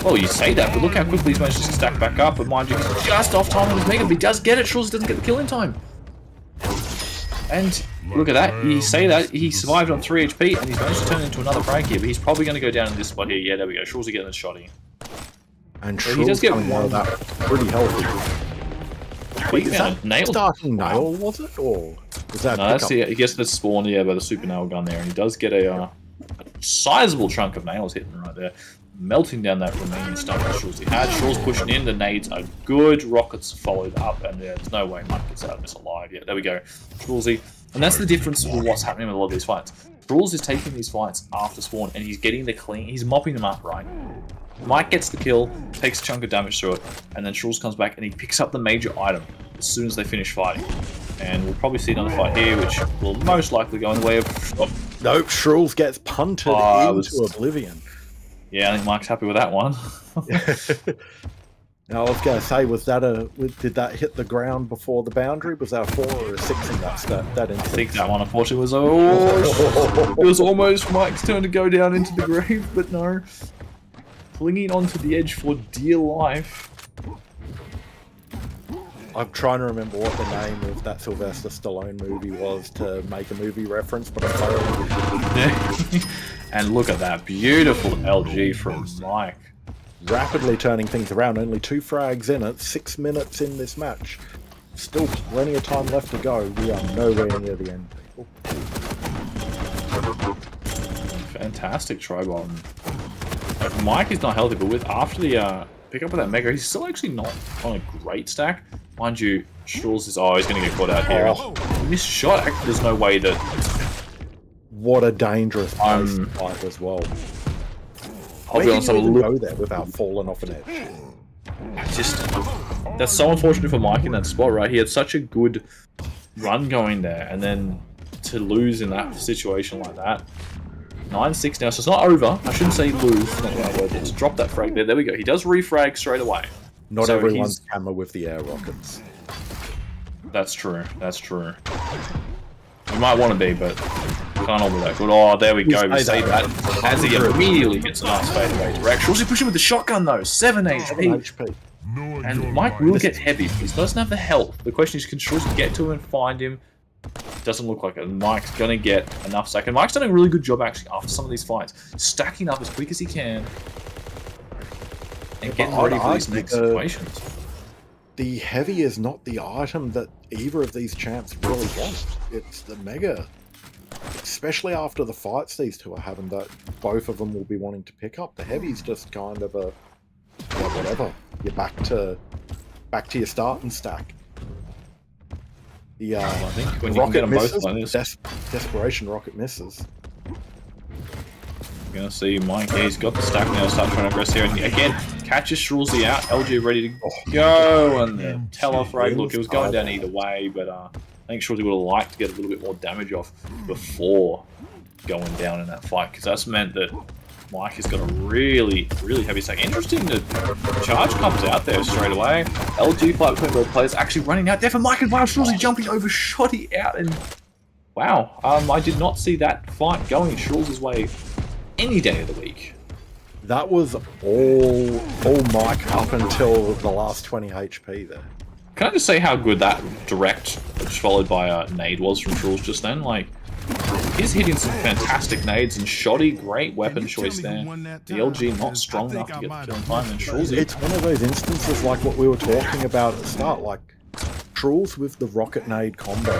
Well, you say that, but look how quickly he's managed to stack back up, but mind you, he's just off time on his Mega, but he does get it. Shrulez doesn't get the kill in time. And look at that, you say that, he survived on 3 HP, and he's managed to turn into another frag here, but he's probably going to go down in this spot here. Yeah, there we go, Shrulez getting a shot here. And Shrulez does get one of that pretty healthy. Wait, is that nail starting nail, was it? Or was that no, that's the, he gets the spawn, yeah, by the super nail gun there, and he does get a sizable chunk of nails hitting right there. melting down that remaining stuff that Shrulez had. Shrulez pushing in, the nades are good, rockets followed up, and there's no way Mike gets out of this alive yet. There we go, Shrulez. And that's the difference with what's happening with a lot of these fights. Shrulez is taking these fights after spawn, and he's getting the clean, he's mopping them up, right? Mike gets the kill, takes a chunk of damage through it, and then Shrulez comes back and he picks up the major item as soon as they finish fighting. And we'll probably see another fight here, which will most likely go in the way of... Nope, Shrulez gets punted into oblivion. Yeah, I think Mike's happy with that one. Now, I was going to say, did that hit the ground before the boundary? Was that a 4 or a 6 in that instance? I think that one, unfortunately, was... Oh, it was almost Mike's turn to go down into the grave, but no. Clinging onto the edge for dear life. I'm trying to remember what the name of that Sylvester Stallone movie was to make a movie reference, but I failed. And look at that beautiful LG from Mike. Rapidly turning things around, only 2 frags in it, 6 minutes in this match. Still plenty of time left to go. We are nowhere near the end, people. Fantastic try bomb. Mike is not healthy, but with after the pick up of that Mega, he's still actually not on a great stack. Mind you, Shrulez is... Oh, he's going to get caught out here. Oh. Missed shot. Actually, there's no way that... What a dangerous place to fight as well. I'll be honest, I'm go there without falling off an edge. That's so unfortunate for Mike in that spot, right? He had such a good run going there, and then to lose in that situation like that. 9-6 now, so it's not over. I shouldn't say lose, not the right word. Just drop that frag there. There we go. He does refrag straight away. Not so everyone's camera with the air rockets. That's true. That's true. You might want to be, but can't all be that good. Oh, there we go. We say that as he immediately gets a nice fadeaway direct. Shrulez pushing with the shotgun though. 7 HP. And Mike will get heavy, but he doesn't have the health. The question is, can Shrulez get to him and find him? Doesn't look like it. Mike's gonna get enough stack, and Mike's done a really good job actually after some of these fights, stacking up as quick as he can and getting ready for these next situations. The heavy is not the item that either of these champs really want. It's the Mega, especially after the fights these two are having. That both of them will be wanting to pick up. The heavy's just kind of a whatever. You're back to your starting stack. The I think when rocket you misses, both like this, desperation rocket misses. You're gonna see Mike. Yeah, he's got the stack now. Start trying to aggress here, and again catches Shrulez out. LG ready to go, and the tell-off rate. Look, it was going down either way, but I think Shrulez would have liked to get a little bit more damage off before going down in that fight, because that's meant that Mike has got a really, really heavy stack. Interesting that charge comes out there straight away. LG fight between both players actually running out there for Mike, and wow, Shrulez jumping over Shoddy out, and wow, I did not see that fight going Shrulez's way any day of the week. That was all Mike up until the last 20 HP there. Can I just say how good that direct, which followed by a nade was from Shrulez just then? Like, he's hitting some fantastic nades, and Shoddy, great weapon choice there. The LG not strong enough to get the kill in time, and Shrulez... It's one of those instances like what we were talking about at the start, like Shrulez with the rocket nade combo.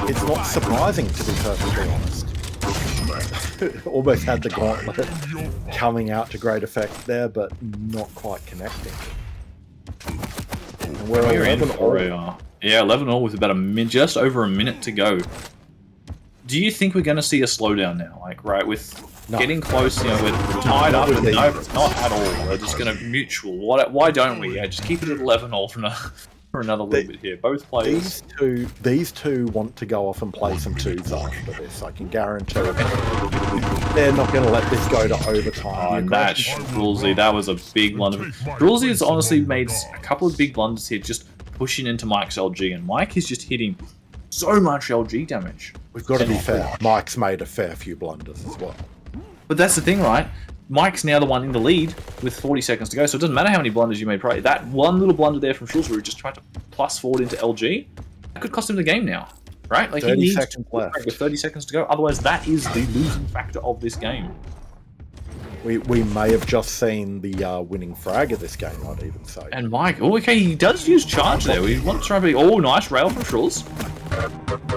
It's not surprising, to be perfectly honest. Almost had the gauntlet coming out to great effect there, but not quite connecting. And we're 11-all. Yeah, 11-all with about just over a minute to go. Do you think we're going to see a slowdown now? Like, right, with getting close, you know, we're tied up, and no, not at all. We're just going to mutual. Why don't we? Yeah, just keep it at 11-all for another little bit here. Both players. These two want to go off and play some twos after this. I can guarantee they're not going to let this go to overtime. That Shrulez, that was a big blunder. Shrulez has honestly made a couple of big blunders here, just pushing into Mike's LG, and Mike is just hitting so much LG damage. We've got to be fair. Mike's made a fair few blunders as well. But that's the thing, right? Mike's now the one in the lead with 40 seconds to go, so it doesn't matter how many blunders you made prior. That one little blunder there from Shrulez where he just tried to plus forward into LG, that could cost him the game now, right? Like, 30 he needs seconds left. With 30 seconds to go, otherwise that is the losing factor of this game. We may have just seen the winning frag of this game, I'd even say. And Mike, oh, okay, he does use charge there. We want to try to be, oh, nice rail from Shrulez.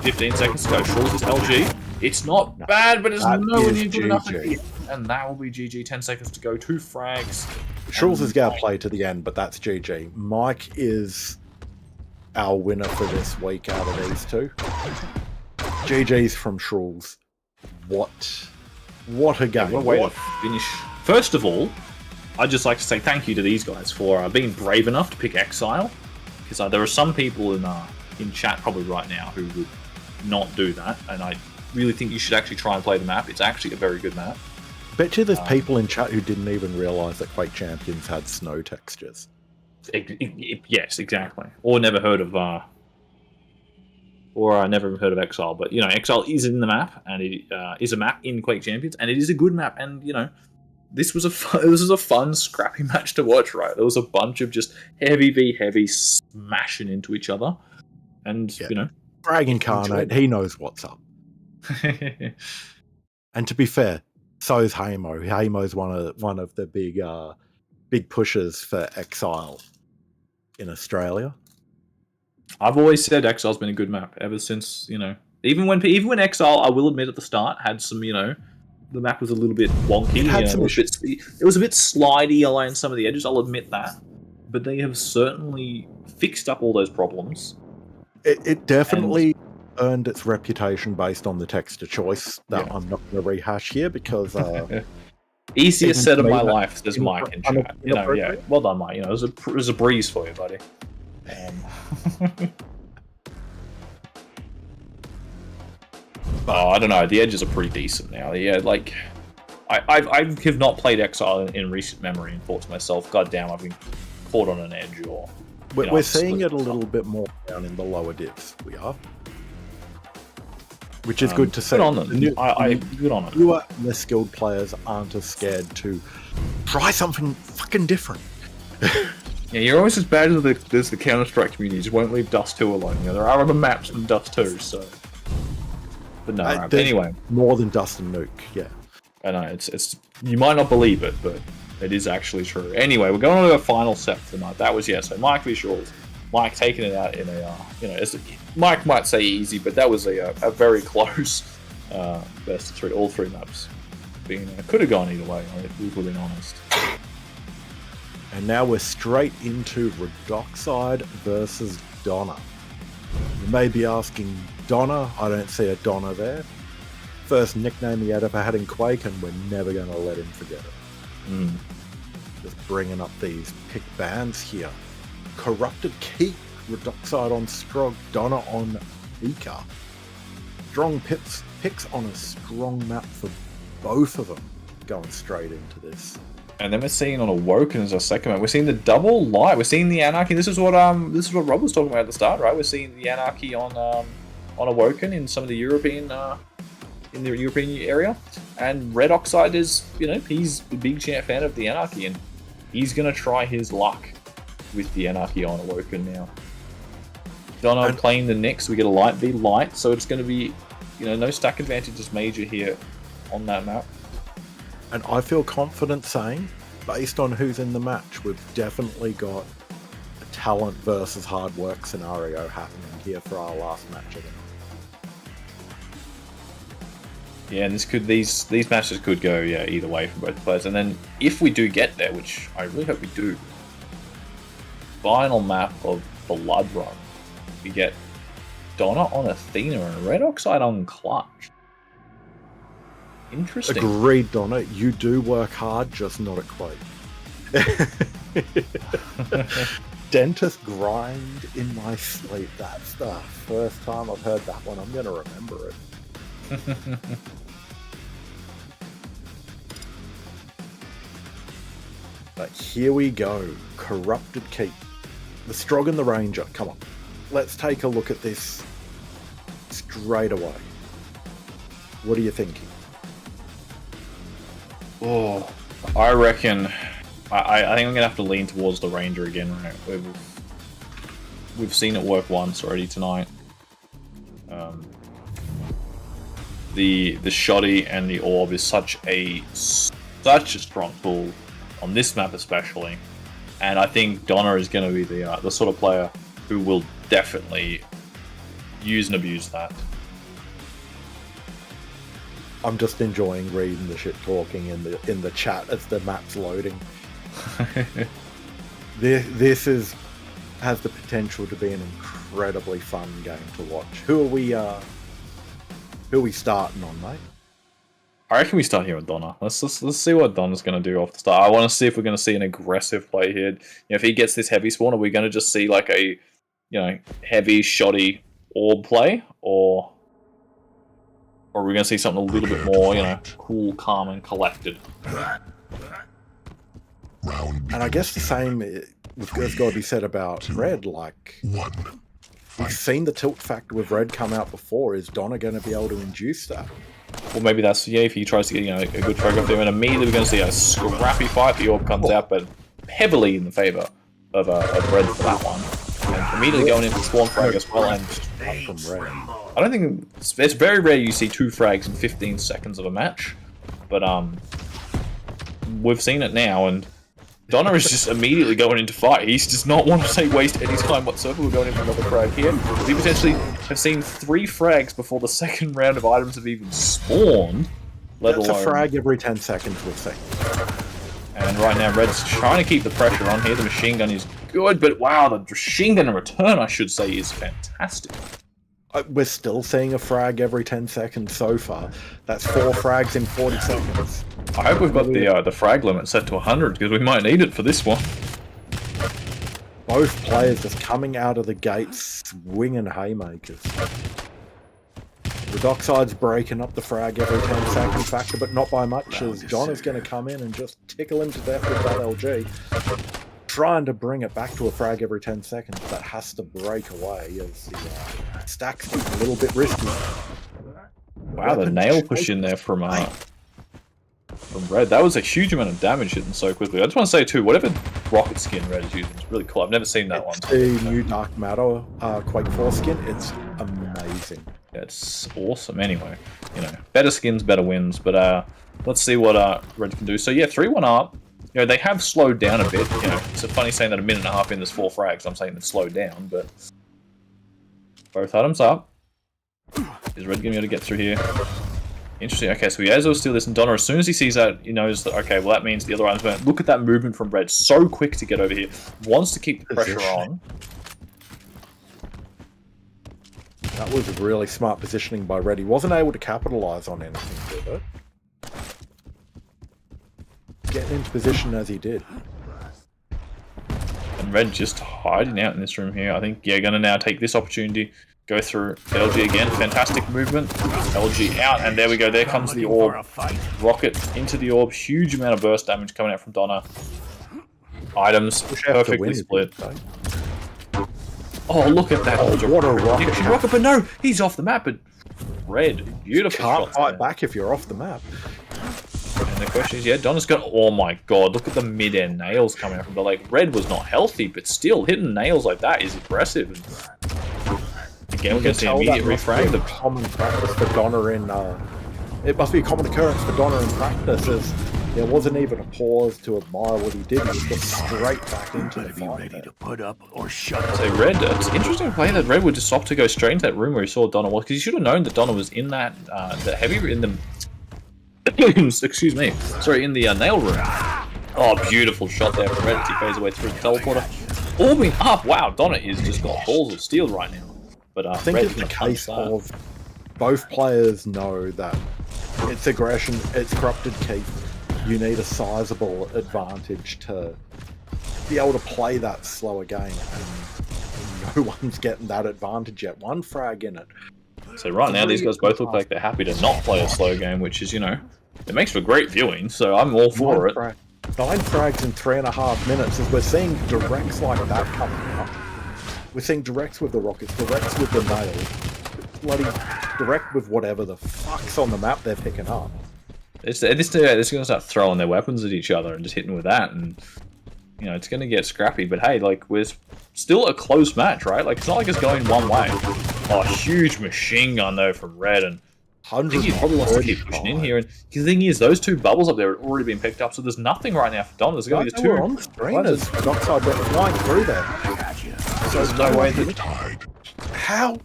15 seconds to go. Shrulez is LG. It's not bad, but it's nowhere near good enough. And that will be GG. 10 seconds to go. 2 frags. Shrulez is going to play to the end, but that's GG. Mike is our winner for this week out of these two. GG's from Shrulez. What a game. What a way to finish. First of all, I'd just like to say thank you to these guys for being brave enough to pick Exile. Because there are some people in chat probably right now who would not do that. And I really think you should actually try and play the map. It's actually a very good map. Bet you there's people in chat who didn't even realise that Quake Champions had snow textures. Yes, exactly. Or never heard of... Or I never heard of Exile, but you know, Exile is in the map, and it is a map in Quake Champions, and it is a good map. And you know, this was a fun, scrappy match to watch. Right, there was a bunch of just heavy v heavy smashing into each other, and you know, Brag Incarnate, he knows what's up. And to be fair, so is Hamo. Hamo's one of the big pushers for Exile in Australia. I've always said Exile's been a good map ever since, you know, even when Exile, I will admit at the start, had some, you know, the map was a little bit wonky. It had some it was a bit slidey along some of the edges, I'll admit that. But they have certainly fixed up all those problems. It definitely earned its reputation based on the texture choice that I'm not going to rehash here because... Easiest set of my life, says Mike in chat. You know, yeah, well done, Mike. You know, it was a breeze for you, buddy. Oh, I don't know. The edges are pretty decent now. Yeah, like I have not played Exile in recent memory and thought to myself, God damn, I've been caught on an edge. Or we're seeing it a little bit more down in the lower divs. We are, which is good to see. Good on them. Good on them. Newer, less skilled players aren't as scared to try something fucking different. Yeah, you're always as bad as the Counter-Strike community. You just won't leave Dust 2 alone. You know, there are other maps than Dust 2, so... But no, anyway. More than Dust and Nuke, yeah. I know, it's you might not believe it, but it is actually true. Anyway, we're going on to our final set tonight. That was, so Mike v. Shrulez. Mike taking it out in a, you know, Mike might say easy, but that was a very close best of 3, all 3 maps. Could have gone either way, if we're being honest. And now we're straight into Redoxide versus Donna. You may be asking, Donna? I don't see a Donna there. First nickname he had ever had in Quake, and we're never going to let him forget it. Just bringing up these pick bands here. Corrupted Keep, Redoxide on Strog, Donna on Beaker. Strong picks on a strong map for both of them, going straight into this. And then we're seeing on Awoken as our second map. We're seeing the double light. We're seeing the Anarchy. This is what Rob was talking about at the start, right? We're seeing the Anarchy on Awoken in some of the European area. And Redoxide is, you know, he's a big fan of the Anarchy, and he's gonna try his luck with the Anarchy on Awoken now. Donna playing the next. We get a light v light, so it's gonna be, you know, no stack advantage is major here on that map. And I feel confident saying, based on who's in the match, we've definitely got a talent versus hard work scenario happening here for our last match of the night. Yeah, and these matches could go either way for both players. And then if we do get there, which I really hope we do, final map of Blood Run, we get Donna on Athena and Redoxide on Clutch. Interesting. Agreed, Donna. You do work hard, just not at Quake. Dentist grind in my sleep. That's the first time I've heard that one. I'm going to remember it. But here we go. Corrupted Keep. The Strog and the Ranger. Come on. Let's take a look at this straight away. What are you thinking? Oh, I reckon I think I'm going to have to lean towards the Ranger again, right? We've seen it work once already tonight. The Shoddy and the Orb is such a strong tool on this map especially, and I think Donna is going to be the sort of player who will definitely use and abuse that. I'm just enjoying reading the shit talking in the chat as the map's loading. This has the potential to be an incredibly fun game to watch. Who are we starting on, mate? I reckon we start here with Donna. Let's see what Donna's going to do off the start. I want to see if we're going to see an aggressive play here. You know, if he gets this heavy spawn, are we going to just see like a, you know, heavy, shoddy orb play, or are we going to see something a little bit more, you know, cool, calm, and collected? And I guess the same has got to be said about Red. Like, we've seen the tilt factor with Red come out before. Is Donna going to be able to induce that? Well, maybe that's, yeah, if he tries to get, you know, a good frag off there, and immediately we're going to see a scrappy fight. The orb comes out, but heavily in the favour of Red for that one. And immediately going into spawn frag as well, and From Red. I don't think, it's very rare you see 2 frags in 15 seconds of a match, but we've seen it now, and Donna is just immediately going into fight. He does not want to waste any time whatsoever. We're going in for another frag here. We potentially have seen 3 frags before the second round of items have even spawned, let That's alone a frag every 10 seconds, we've seen. And right now, Red's trying to keep the pressure on here. The machine gun is good, but wow, the machine gun in return, I should say, is fantastic. We're still seeing a frag every 10 seconds so far. That's 4 frags in 40 seconds. I hope we've got the frag limit set to 100, because we might need it for this one. Both players just coming out of the gates swinging haymakers. Redoxide's breaking up the frag every 10 second factor, but not by much, as Donna's going to come in and just tickle him to death with that LG. Trying to bring it back to a frag every 10 seconds, but has to break away as the stacks get a little bit risky. Wow, the nail push in there from Red. That was a huge amount of damage hitting so quickly. I just want to say too, whatever rocket skin Red is using is really cool. I've never seen that one. The new Dark Matter Quake 4 skin, it's amazing. Yeah, it's awesome anyway. You know, better skins, better wins, but let's see what Red can do. So yeah, 3-1 up. You know, they have slowed down a bit. You know, it's funny saying that a minute and a half in there's 4 frags. I'm saying they've slowed down, but both items up. Is Red going to be able to get through here? Interesting. Okay, so he has to steal this, and Donna, as soon as he sees that, he knows that, okay, well, that means the other items won't. Look at that movement from Red. So quick to get over here. Wants to keep the pressure on. That was really smart positioning by Red. He wasn't able to capitalize on anything with it. Getting into position as he did. And Red just hiding out in this room here. I think, yeah, going to now take this opportunity. Go through LG again. Fantastic movement. LG out, and there we go. There comes the orb. Rocket into the orb. Huge amount of burst damage coming out from Donna. Items perfectly split. Oh, look at that. Oh, what a rocket. But no, he's off the map. But Red, beautiful. Can't fight back if you're off the map. And the question is, yeah, Donna's got. Oh my god, look at the mid-air nails coming out from the like. Red was not healthy, but still hitting nails like that is impressive. Again, we're going to see immediate refrag. The common practice for Donna in it must be a common occurrence for Donna in practice, as there wasn't even a pause to admire what he did. He just got straight back into the fight. Ready to put up or shut up. So Red, it's interesting to play that Red would just opt to go straight into that room where he saw Donna was, because he should have known that Donna was in that the heavy in the excuse me, sorry, in the nail room. Oh, beautiful shot there from Red as he fades away through the teleporter. Orbing up, wow, Donna is just got balls of steel right now. But I think it's the case of both players know that it's aggression, it's corrupted keep. You need a sizable advantage to be able to play that slower game, and no one's getting that advantage yet. 1 frag in it. So right now these guys both look like they're happy to not play a slow game, which is, you know, it makes for great viewing, so I'm all for it. 9 frags in 3.5 minutes, as we're seeing directs like that coming up. We're seeing directs with the rockets, directs with the nails, bloody direct with whatever the fuck's on the map they're picking up. They're going to start throwing their weapons at each other and just hitting with that, and you know, it's going to get scrappy. But hey, like, we're still a close match, right? Like, it's not like it's going one way. Oh, huge machine gun though from Red, and I think he probably wants to keep pushing in here. And the thing is, those 2 bubbles up there had already been picked up, so there's nothing right now for Donna. There's going to be the 2 on the screen as Redoxide went flying through there. So there's no way that... How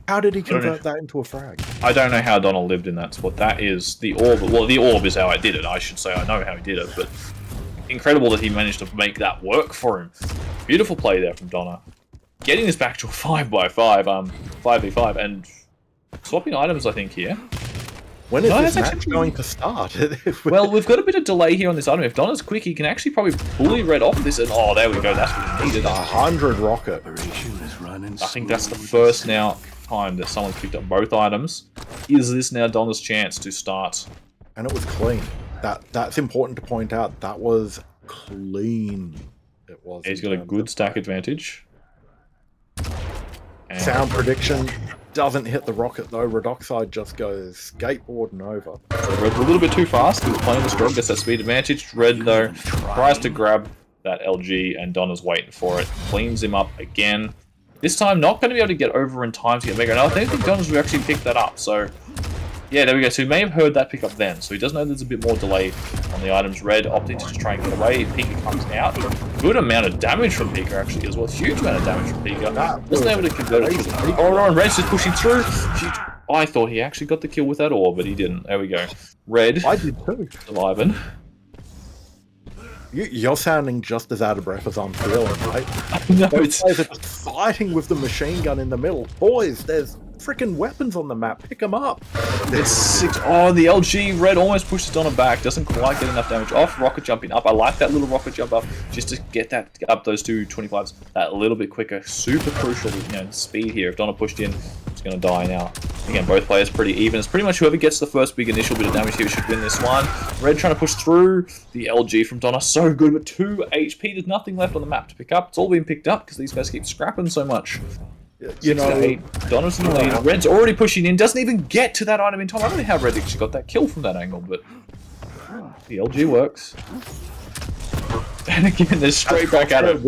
How did he convert that into a frag? I don't know how Donna lived in that spot. That is the orb. Well, the orb is how I did it. I should say I know how he did it, but incredible that he managed to make that work for him. Beautiful play there from Donna. Getting this back to a 5x5, 5v5, and swapping items, I think, here. When is this match going to start? Well, we've got a bit of delay here on this item. If Donna's quick, he can actually probably fully Red off this, and oh, there we go. That's what he needed. 100 rocket. I think that's the first now time that someone's picked up both items. Is this now Donna's chance to start? And it was clean. That's important to point out. That was clean. It was. He's got a good stack advantage. And sound prediction doesn't hit the rocket though. Redoxide just goes skateboarding over. Red's a little bit too fast. He was playing the strong, gets that speed advantage. Red though tries to grab that LG, and Donna's waiting for it. Cleans him up again. This time not going to be able to get over in time to get Mega. And I don't think Donna's will actually pick that up. So yeah, there we go. So he may have heard that pick up then. So he does know there's a bit more delay on the items. Red opting to just try and get away. Pika comes out. Good amount of damage from Pika actually as well. Huge amount of damage from Pika. Wasn't able to convert it. Oh, and Red's just pushing through. I thought he actually got the kill with that orb, but he didn't. There we go. Red. I did too. Surviving. You're sounding just as out of breath as I'm feeling, right? No, Those guys are fighting with the machine gun in the middle. Boys, there's freaking weapons on the map. Pick them up. It's 6. Oh, the LG Red almost pushes Donna back. Doesn't quite get enough damage off. Rocket jumping up. I like that little rocket jump up just to get that up those 225s that little bit quicker. Super crucial, speed here. If Donna pushed in, it's going to die now. Again, both players pretty even. It's pretty much whoever gets the first big initial bit of damage here should win this one. Red trying to push through. The LG from Donna, so good, but 2 HP. There's nothing left on the map to pick up. It's all been picked up because these guys keep scrapping so much. You know, Donna's in the lead. Red's already pushing in. Doesn't even get to that item in time. I don't know how Red actually got that kill from that angle, but the LG works. And again, they're straight back at it.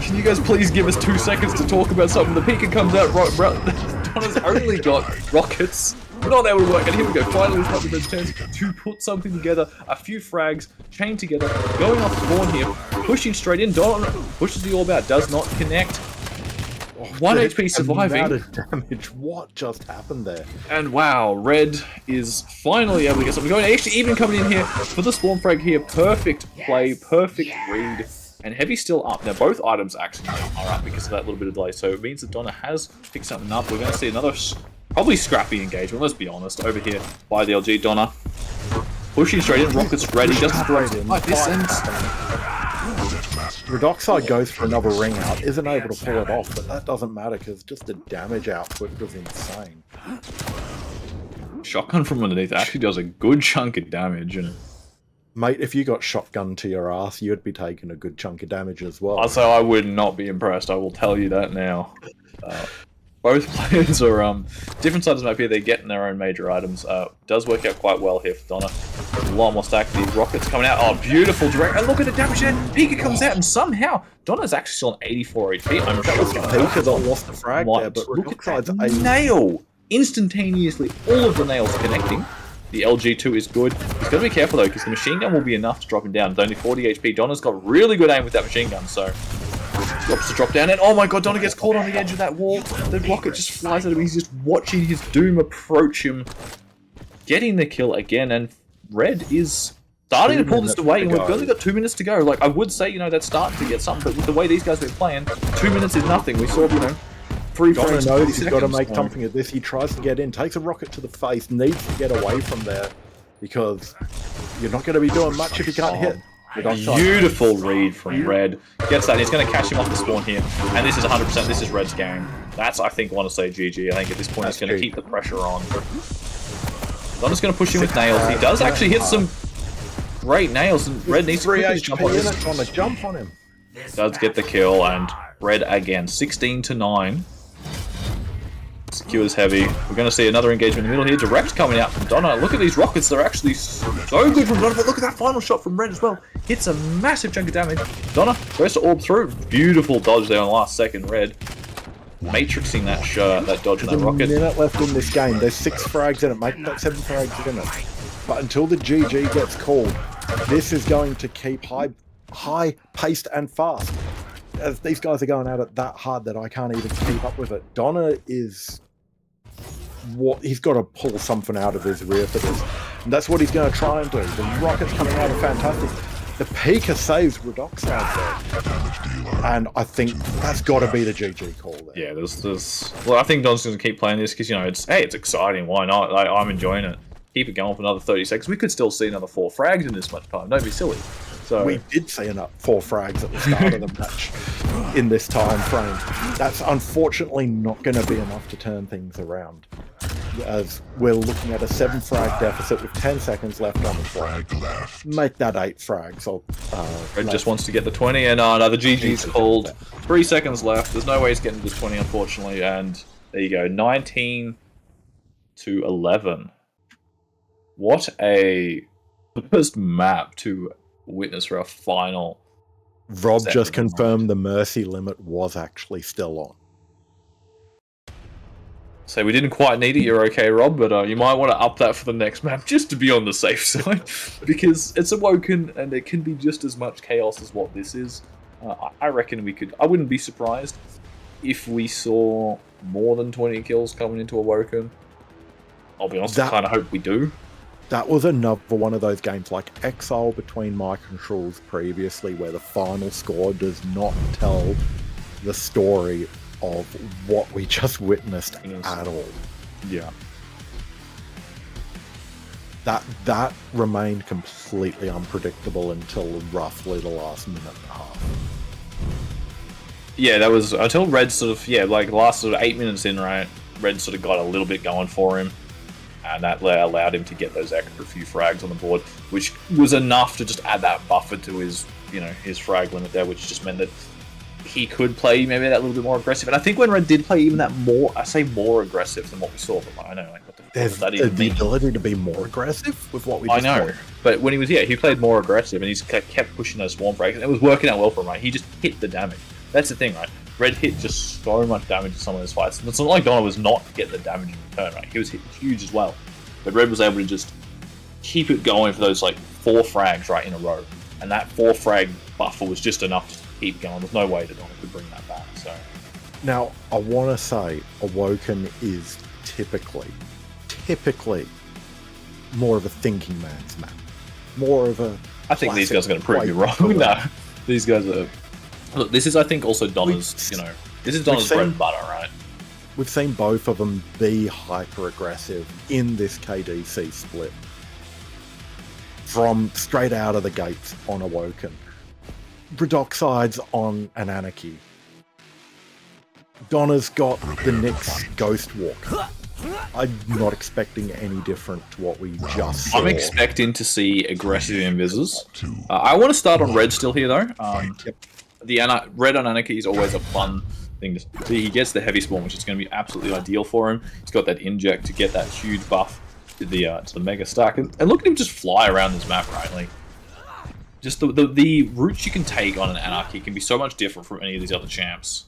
Can you guys please give us 2 seconds to talk about something? The Pika comes out. Donna's only got rockets. We're not able to work, and here we go. Finally, we've got the Red's chance to put something together. A few frags chained together, going off spawn here, pushing straight in. Donna pushes the orb out, does not connect. 1 HP surviving. Amount of damage. What just happened there? And wow, Red is finally able to get something going. Actually, even coming in here for the spawn frag here. Perfect play, perfect read. And Heavy's still up. Now, both items actually are up because of that little bit of delay. So it means that Donna has picked something up. We're going to see another probably scrappy engagement, let's be honest, over here by the LG. Donna pushing straight in. Rocket's ready. Just like this ends. Redoxide goes for another ring out, isn't able to pull it off, but that doesn't matter because just the damage output was insane. Shotgun from underneath actually does a good chunk of damage. And mate, if you got shotgun to your ass, you'd be taking a good chunk of damage as well. Also, I would not be impressed, I will tell you that now. Both players are different sides of the map here. They're getting their own major items. Does work out quite well here for Donna. A lot more stack. These rockets coming out. Oh, beautiful direct. And look at the damage there. Pika comes out, and somehow Donna's actually still on 84 HP. I'm sure it's Pika that lost the frag there, but look at that nail. Instantaneously, all of the nails connecting. The LG2 is good. He's got to be careful though, because the machine gun will be enough to drop him down. It's only 40 HP. Donna's got really good aim with that machine gun, so drops to drop down, and oh my god, Donna gets caught on the edge of that wall. The rocket just flies at him. He's just watching his doom approach him, getting the kill again. And Red is starting to pull this away, and we've only got 2 minutes to go. Like, I would say, that's starting to get something, but with the way these guys have been playing, 2 minutes is nothing. We saw, 3 Donna frames. knows he's got to make something of this. He tries to get in, takes a rocket to the face, needs to get away from there because you're not going to be doing much if you can't hit. Beautiful read from Red. Gets that. He's going to catch him off the spawn here. And this is 100%. This is Red's game. That's, I think, want to say GG. I think at this point he's going to keep the pressure on. Donna's going to push him with nails. He does actually hit some great nails, and Red needs to quickly jump on this. On the jump on him. Does get the kill, and Red again, 16-9. Secures Heavy. We're going to see another engagement in the middle here. Direct coming out from Donna. Look at these rockets. They're actually so good from Donna. But look at that final shot from Red as well. Hits a massive chunk of damage. Donna goes to orb through. Beautiful dodge there on the last second. Red matrixing that dodge and that rocket. There's a minute left in this game. There's 6 frags in it. Make that 7 frags in it. But until the GG gets called, this is going to keep high paced and fast. as these guys are going at it that hard that I can't even keep up with it. Donna is he's got to pull something out of his rear for this. And that's what he's going to try and do. The rockets coming out are fantastic. The Pika saves Redoxide there. And I think that's got to be the GG call there. Yeah, there's. Well, I think Don's going to keep playing this because, you know, it's exciting. Why not? Like, I'm enjoying it. Keep it going for another 30 seconds. We could still see another 4 frags in this much time. Don't be silly. So we did see 4 frags at the start of the match in this time frame. That's unfortunately not going to be enough to turn things around, as we're looking at a 7 frag deficit with 10 seconds left on the clock. Make that 8 frags. Red just wants to get the 20, and no, the GG's called. 3 seconds left. There's no way he's getting to 20, unfortunately, and there you go, 19 to 11. What a first map to witness for a final. Rob just confirmed the mercy limit was actually still on. So we didn't quite need it. You're okay, Rob, but you might want to up that for the next map just to be on the safe side, because it's Awoken and it can be just as much chaos as what this is. I reckon we could. I wouldn't be surprised if we saw more than 20 kills coming into Awoken. I'll be honest, I kind of hope we do. That was another one of those games like Exile between Mike and Shrulez previously, where the final score does not tell the story of what we just witnessed at all. Yeah. That remained completely unpredictable until roughly the last minute and a half. Yeah, that was until Red sort of, like last sort of 8 minutes in, right? Red sort of got a little bit going for him. And that allowed him to get those extra few frags on the board, which was enough to just add that buffer to his, his frag limit there, which just meant that he could play maybe that little bit more aggressive. And I think when Red did play even that more, I say more aggressive than what we saw, but I know, like, what the fuck does that even mean? The ability to be more aggressive with what we just I know, played. but when he was, he played more aggressive and he's kept pushing those swarm frags, and it was working out well for him, right? He just hit the damage. That's the thing, right? Red hit just so much damage in some of those fights. It's not like Donna was not getting the damage in return, right? He was hitting huge as well. But Red was able to just keep it going for those like 4 frags right in a row. And that 4 frag buffer was just enough to keep going. There's no way that Donna could bring that back. So now I wanna say Awoken is typically more of a thinking man's map. More of a I think these guys are gonna prove you wrong. No. These guys are look, this is I think also Donna's this is Donna's bread and butter, right? We've seen both of them be hyper-aggressive in this KDC split. From straight out of the gates on Awoken. Redoxide's on an Anarchy. Donna's got the Nyx Ghost Walk. I'm not expecting any different to what we just saw. I'm expecting to see aggressive invisors. I want to start on Red still here, though. The Red on Anarchy is always a fun thing to see. He gets the heavy spawn, which is going to be absolutely ideal for him. He's got that inject to get that huge buff to the mega stack, and look at him just fly around this map, right? Like, just the routes you can take on an Anarchy can be so much different from any of these other champs.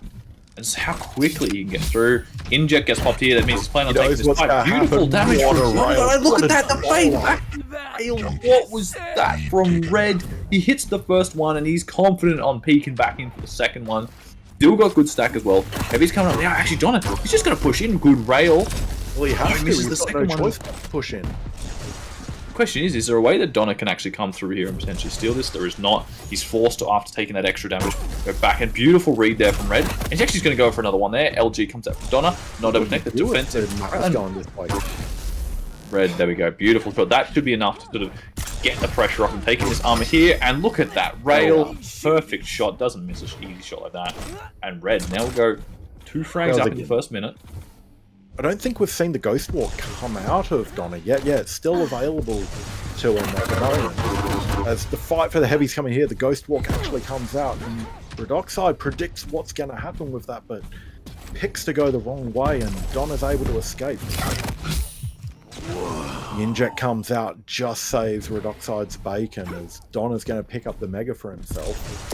And just how quickly you can get through. Inject gets popped here. That means he's planning on taking this quite beautiful damage. Look at that, the fade back to the rail. What was that from Red? He hits the first one and he's confident on peeking back in for the second one. Still got good stack as well. Heavy's coming up. Yeah, actually, Donna, he's just going to push in. Good rail. Well, he has to. Misses He's the got no second choice one. but to push in. Question is there a way that Donna can actually come through here and potentially steal this? There is not. He's forced to, after taking that extra damage, go back. And beautiful read there from Red. And he's actually going to go for another one there. LG comes out from Donna. Not able to connect the defensive. Going this way. Red, there we go. Beautiful. But that should be enough to sort of get the pressure off him. Taking this armor here. And look at that rail. Perfect shot. Doesn't miss an easy shot like that. And Red now will go 2 frags up in the first minute. I don't think we've seen the Ghost Walk come out of Donna yet. Yeah, it's still available to him at the moment. As the fight for the heavy's coming here, the Ghost Walk actually comes out, and Redoxide predicts what's going to happen with that, but picks to go the wrong way, and Donna's able to escape. The inject comes out, just saves Redoxide's bacon, as Donna's going to pick up the Mega for himself.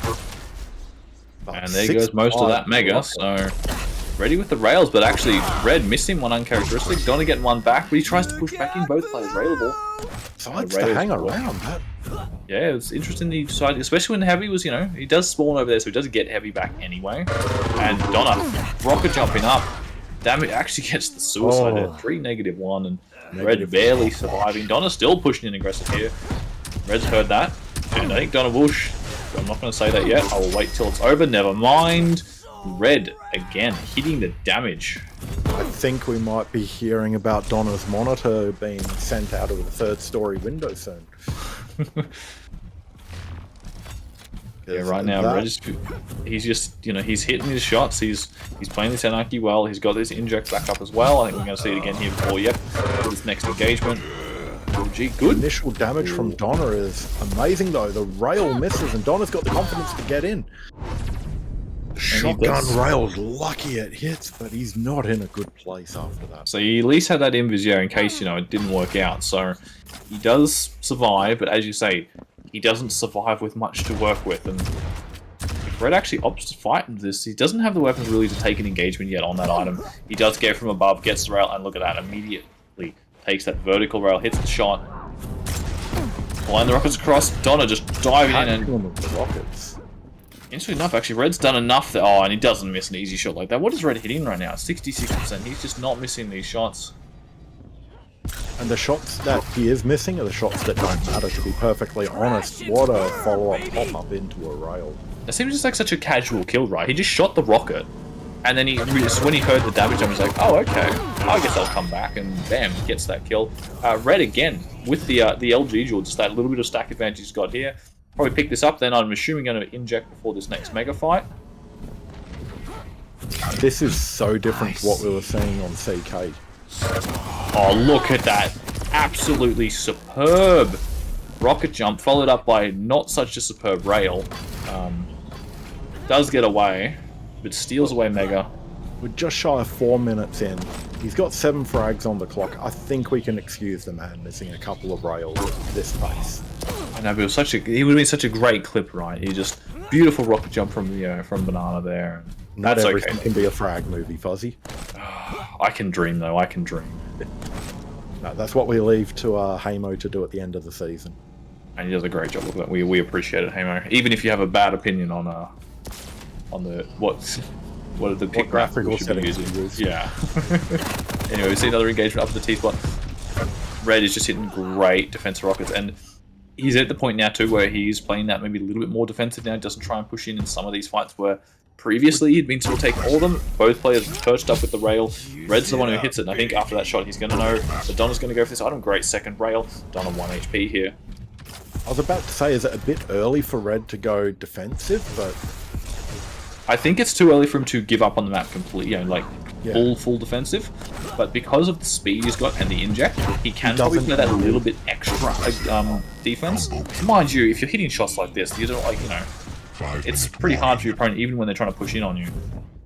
And there goes most of that Mega, so Ready with the rails, but actually Red missing one uncharacteristic. Donna getting one back, but he tries to push back in. Both players railable. Decides to hang around. Yeah, it's interesting he decided, especially when Heavy was, he does spawn over there, so he does get Heavy back anyway. And Donna, rocket jumping up. Damn, it actually gets the suicide there. 3 -1, and Red barely surviving. Donna's still pushing in aggressive here. Red's heard that, and I think Donna will. I'm not going to say that yet. I will wait till it's over. Never mind. Red again hitting the damage. I think we might be hearing about Donna's monitor being sent out of the 3rd-story window soon. Yeah, right now, Red he's just, he's hitting his shots. He's playing this Anarchy well. He's got this inject back up as well. I think we're going to see it again here before, this next engagement. Gee, good. Initial damage from Donna is amazing, though. The rail misses, and Donna's got the confidence to get in. Shotgun rail's lucky it hits, but he's not in a good place after that. So he at least had that Invis in case, it didn't work out. So he does survive, but as you say, he doesn't survive with much to work with. And if Red actually opts to fight into this, he doesn't have the weapons really to take an engagement yet on that item. He does get from above, gets the rail, and look at that, immediately takes that vertical rail, hits the shot. Flying the rockets across, Donna just diving in and... the rockets. Interesting enough, actually, Red's done enough that... Oh, and he doesn't miss an easy shot like that. What is Red hitting right now? 66%. He's just not missing these shots. And the shots that he is missing are the shots that don't matter, to be perfectly honest. What a follow-up pop-up into a rail. It seems just like such a casual kill, right? He just shot the rocket, and then when he heard the damage, I was like, oh, okay. I guess I'll come back, and bam, he gets that kill. Red again, with the LG jewel, just that little bit of stack advantage he's got here. Probably pick this up, then I'm assuming going to inject before this next mega fight. This is so different to what we were seeing on CK. Oh, look at that. Absolutely superb rocket jump, followed up by not such a superb rail. Does get away, but steals away Mega. We're just shy of 4 minutes in. He's got 7 frags on the clock. I think we can excuse the man missing a couple of rails at this pace. I know, but he would have been such a great clip, right? He just beautiful rocket jump from from Banana there. Not everything can be a frag movie, Fuzzy. I can dream, though. I can dream. No, that's what we leave to Hamo to do at the end of the season. And he does a great job with that. We appreciate it, Hamo. Even if you have a bad opinion on the what are the pick graphical settings we use. Yeah. Anyway, we see another engagement up at the T-spot. Red is just hitting great defensive rockets, and he's at the point now too where he's playing that maybe a little bit more defensive now. Doesn't try and push in some of these fights where previously he'd been sort of taking all of them. Both players perched up with the rail. Red's the one who hits it, and I think after that shot he's going to know that Donna's going to go for this item. Great second rail. Donna 1 HP here. I was about to say, is it a bit early for Red to go defensive, but... I think it's too early for him to give up on the map completely, full defensive. But because of the speed he's got and the inject, he can probably play that little bit extra defense. Mind you, if you're hitting shots like this, you don't it's pretty hard for your opponent even when they're trying to push in on you.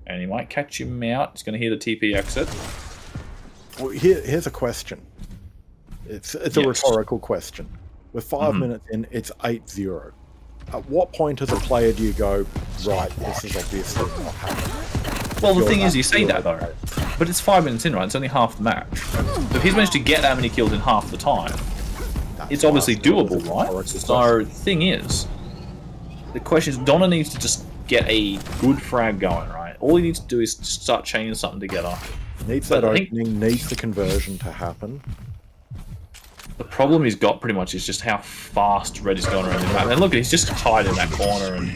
And he might catch him out. He's going to hear the TP exit. Well, here's a question. It's a rhetorical question. We're 5 minutes in, it's 8-0. At what point as a player do you go, right, this is obviously not happening? Well, the thing is, you say that though, but it's 5 minutes in, right? It's only half the match. So if he's managed to get that many kills in half the time, it's obviously doable, right? So the thing is, the question is, Donna needs to just get a good frag going, right? All he needs to do is just start chaining something together. Needs that opening, needs the conversion to happen. The problem he's got pretty much is just how fast Red is going around the map. And look, he's just tied in that corner, and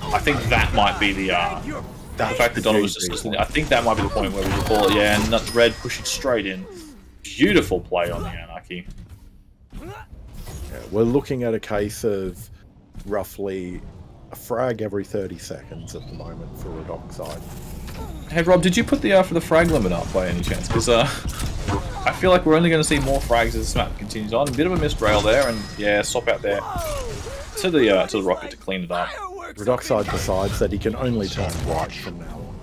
I think that might be the fact that Donna was just listening. I think that might be the point where we call it, yeah, and Red pushing straight in. Beautiful play on the Anarchy. Yeah, we're looking at a case of roughly a frag every 30 seconds at the moment for Redoxide. Hey Rob, did you put the for the frag limit up by any chance? Because I feel like we're only going to see more frags as this map continues on. A bit of a missed rail there, and yeah, swap out there to the rocket to clean it up. Redoxide decides that he can only turn right from now on.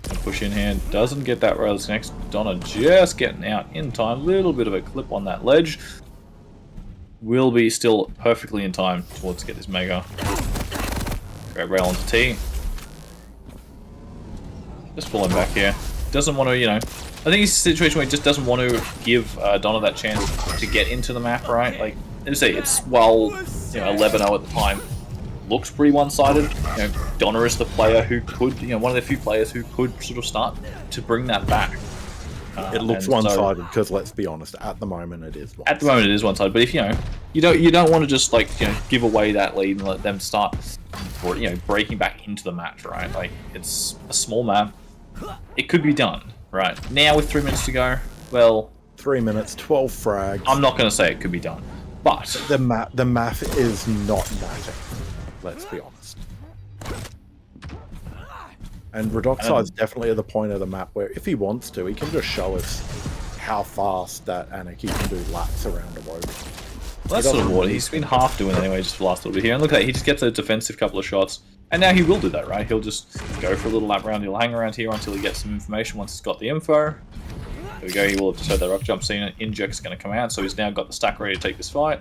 And push in hand, doesn't get that rail. This next Donna just getting out in time. Little bit of a clip on that ledge. Will be still perfectly in time towards get this mega. Great rail onto T. Just pull him back here. Doesn't want to, I think it's a situation where he just doesn't want to give Donna that chance to get into the map, right? Like, as I say, it's 11-0 at the time. Looks pretty one-sided. Donna is the player who could, one of the few players who could sort of start to bring that back. It looks one-sided because, let's be honest, at the moment it is one-sided. At the moment it is one-sided, but if you don't want to just give away that lead and let them start breaking back into the match, right? Like, it's a small map. It could be done, right? Now with 3 minutes to go, well, 3 minutes, 12 frags. I'm not going to say it could be done, but the map is not matting. Let's be honest. And Redoxide's definitely at the point of the map where, if he wants to, he can just show us how fast that Anarchy can do laps around a road. Well, that's sort of what he's been half doing anyway, just for the last little bit here. And look at that, he just gets a defensive couple of shots. And now he will do that, right? He'll just go for a little lap round. He'll hang around here until he gets some information once he's got the info. There we go, he will have just had that rock jump scene. Inject's going to come out, so he's now got the stack ready to take this fight.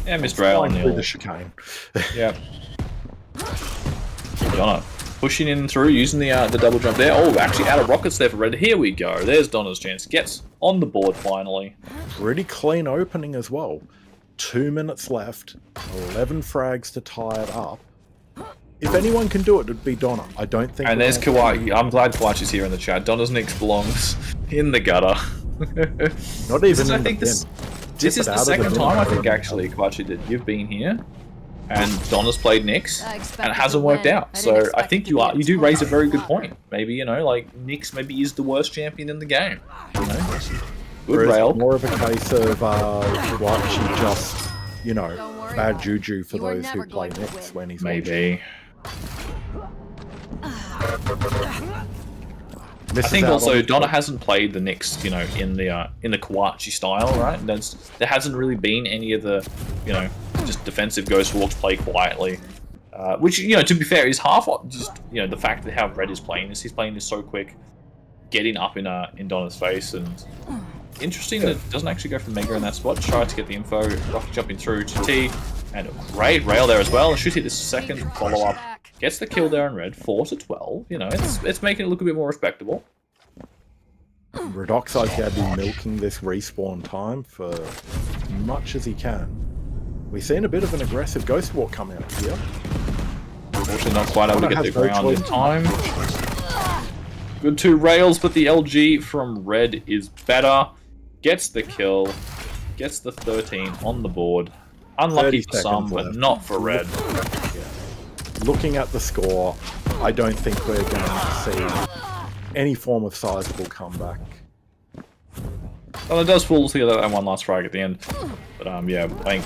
Yeah, missed rail on the chicane. Yeah. Donna pushing in through, using the double jump there. Oh, actually out of rockets there for Red. Here we go. There's Donna's chance. Gets on the board finally. Pretty clean opening as well. 2 minutes left. 11 frags to tie it up. If anyone can do it, it'd be Donna. I don't think. And there's Kawachi. I'm glad Kawachi's here in the chat. Donna's Nix belongs in the gutter. Not even. I think this is the second time I think actually, Kawachi, that you've been here, and Donna's played Nix, and it hasn't worked out. So I think you do raise a very good point. Maybe Nix maybe is the worst champion in the game. Good rail. More of a case of Kawachi just bad juju for those who play Nix when he's maybe. I think also Donna hasn't played the Nix, in the Kawachi style, right? There hasn't really been any of the, just defensive Ghost Walks play quietly, which to be fair is half just the fact that how Red is playing this. He's playing this so quick, getting up in Donna's face, and interesting that it doesn't actually go for Mega in that spot. Tries to get the info, rocket jumping through to T, and a great rail there as well. Should hit this second follow up. Gets the kill there on Red, 4-12. It's making it look a bit more respectable. Redoxide's going to be milking this respawn time for much as he can. We've seen a bit of an aggressive Ghost Walk come out here. Unfortunately, not quite able to get the ground in time. Good 2 rails, but the LG from Red is better. Gets the kill. Gets the 13 on the board. Unlucky for some, but not for Red. Looking at the score, I don't think we're going to see any form of sizable comeback. Well, it does pull together that one last frag at the end. But yeah, I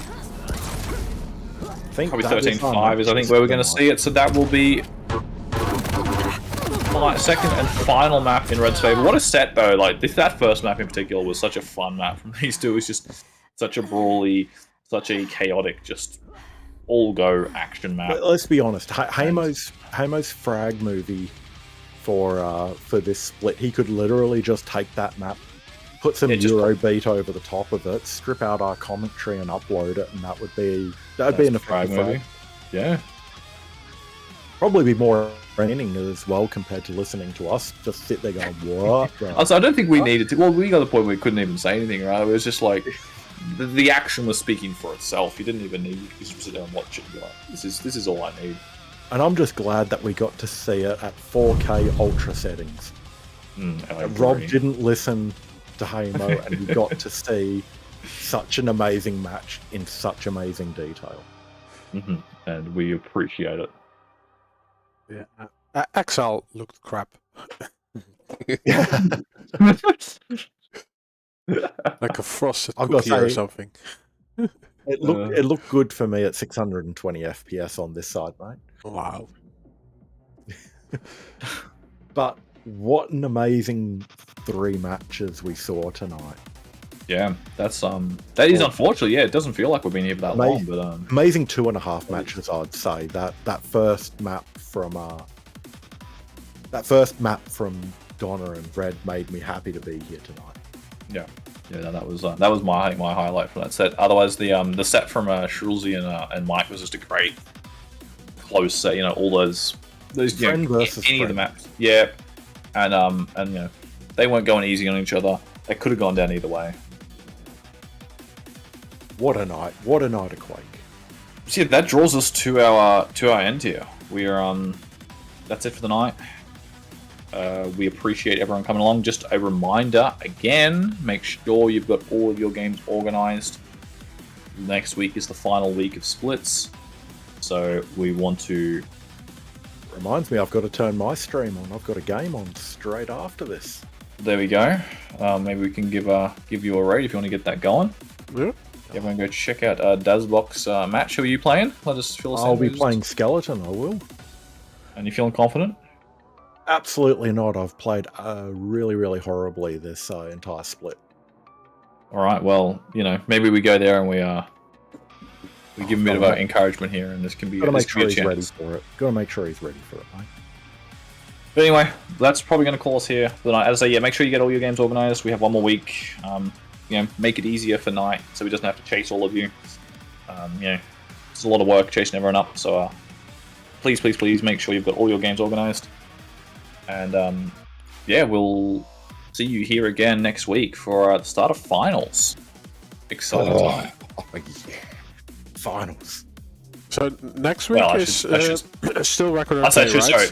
think probably 13-5 is I think where we're going to see it. So that will be second and final map in Red's favor. What a set though! That first map in particular was such a fun map from these two. It was just such a brawly, such a chaotic, just all-go action map. Let's be honest. Hamo's frag movie for this split, he could literally just take that map, put some Eurobeat over the top of it, strip out our commentary and upload it, and that'd be an effective movie. Yeah. Probably be more entertaining as well compared to listening to us just sit there going, what? Also, I don't think we needed to. Well, we got to the point where we couldn't even say anything, right? It was just like the action was speaking for itself. You didn't even need to just sit there and watch it and be like, this is all I need. And I'm just glad that we got to see it at 4K ultra settings. Rob didn't listen to Hamo, and we got to see such an amazing match in such amazing detail. And we appreciate it. Yeah, Axel looked crap. Like a frosted cookie or something. It looked good for me at 620 FPS on this side, mate. Wow. But what an amazing 3 matches we saw tonight. Yeah, that is unfortunate. Yeah, it doesn't feel like we've been here for that long, but amazing 2.5 matches, I'd say. That first map from Donna and Red made me happy to be here tonight. Yeah, that was my highlight from that set. Otherwise, the set from Shrulez and Mike was just a great close set. All those those Friend versus any of the friend. maps. Yeah, and you know, they weren't going easy on each other. They could have gone down either way. What a night! What a night of Quake. So yeah, that draws us to our end here. We're that's it for the night. We appreciate everyone coming along. Just a reminder again, make sure you've got all of your games organized. Next week is the final week of splits, so we want to. Reminds me, I've got to turn my stream on. I've got a game on straight after this. There we go. Maybe we can give you a raid if you want to get that going. Yeah. Everyone go check out Dazbox match. Who are you playing? Let us fill us in. I'll be playing Skeleton, I will. And you feeling confident? Absolutely not. I've played really, really horribly this entire split. All right. Well, you know, maybe we go there and we give him a bit of encouragement here, and this can be. Got to this make can sure be a he's ready chance. for it. Got to make sure he's ready for it, mate. But anyway, that's probably going to call us here for the night. As I say, yeah, make sure you get all your games organized. We have one more week. You know, make it easier for Night so he doesn't have to chase all of you. You know, it's a lot of work chasing everyone up. So please, please, please make sure you've got all your games organized. And yeah, we'll see you here again next week for the start of finals. Exciting time. Oh, yeah. Finals. So next week Well, is still record I day, right? sorry.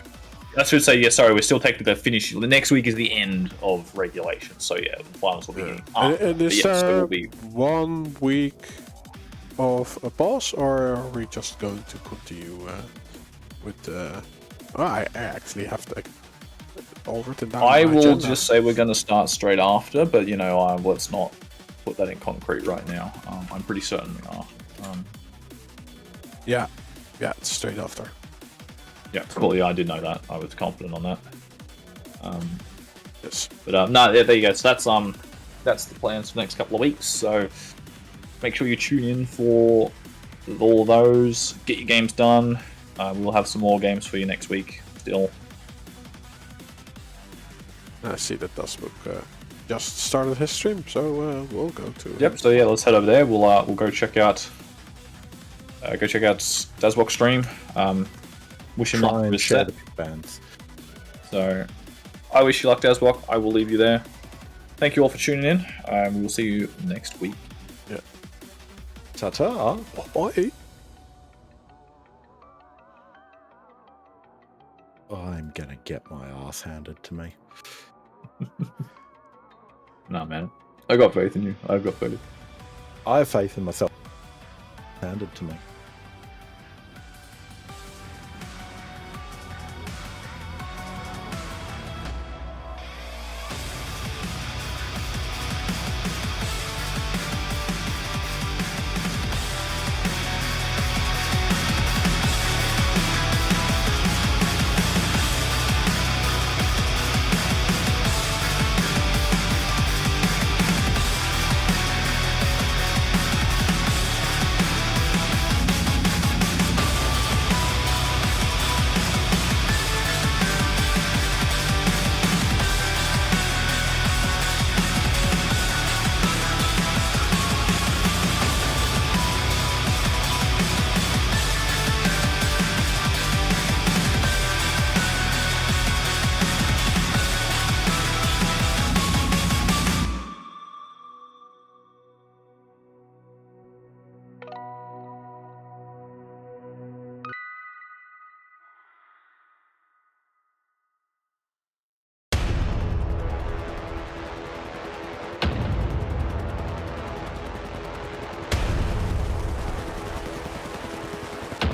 I should say, yeah, sorry, we're still technically finishing. The next week is the end of regulation. So yeah, the finals will be And is so there we'll be 1 week of a pause, or are we just going to continue with? I actually have to overwritten down. I my will agenda. just say we're going to start straight after, but you know, let's not put that in concrete right now. I'm pretty certain we are. Yeah, it's straight after. Yeah, cool. Yeah, I did know that. I was confident on that. Yes. But no, there you go. So that's the plans for the next couple of weeks. So make sure you tune in for all of those. Get your games done. We'll have some more games for you next week. Still. I see that Dustbook just started his stream, so we'll go to. Yep. So yeah, let's head over there. We'll go check out. Dazbox stream. Wish him luck Try with and his share set. the big bands. So I wish you luck, Dazbox. I will leave you there. Thank you all for tuning in. We will see you next week. Yeah. Ta-ta. Bye. I'm gonna get my ass handed to me. Nah, man. I got faith in you. I've got faith. I have faith in myself. Handed to me.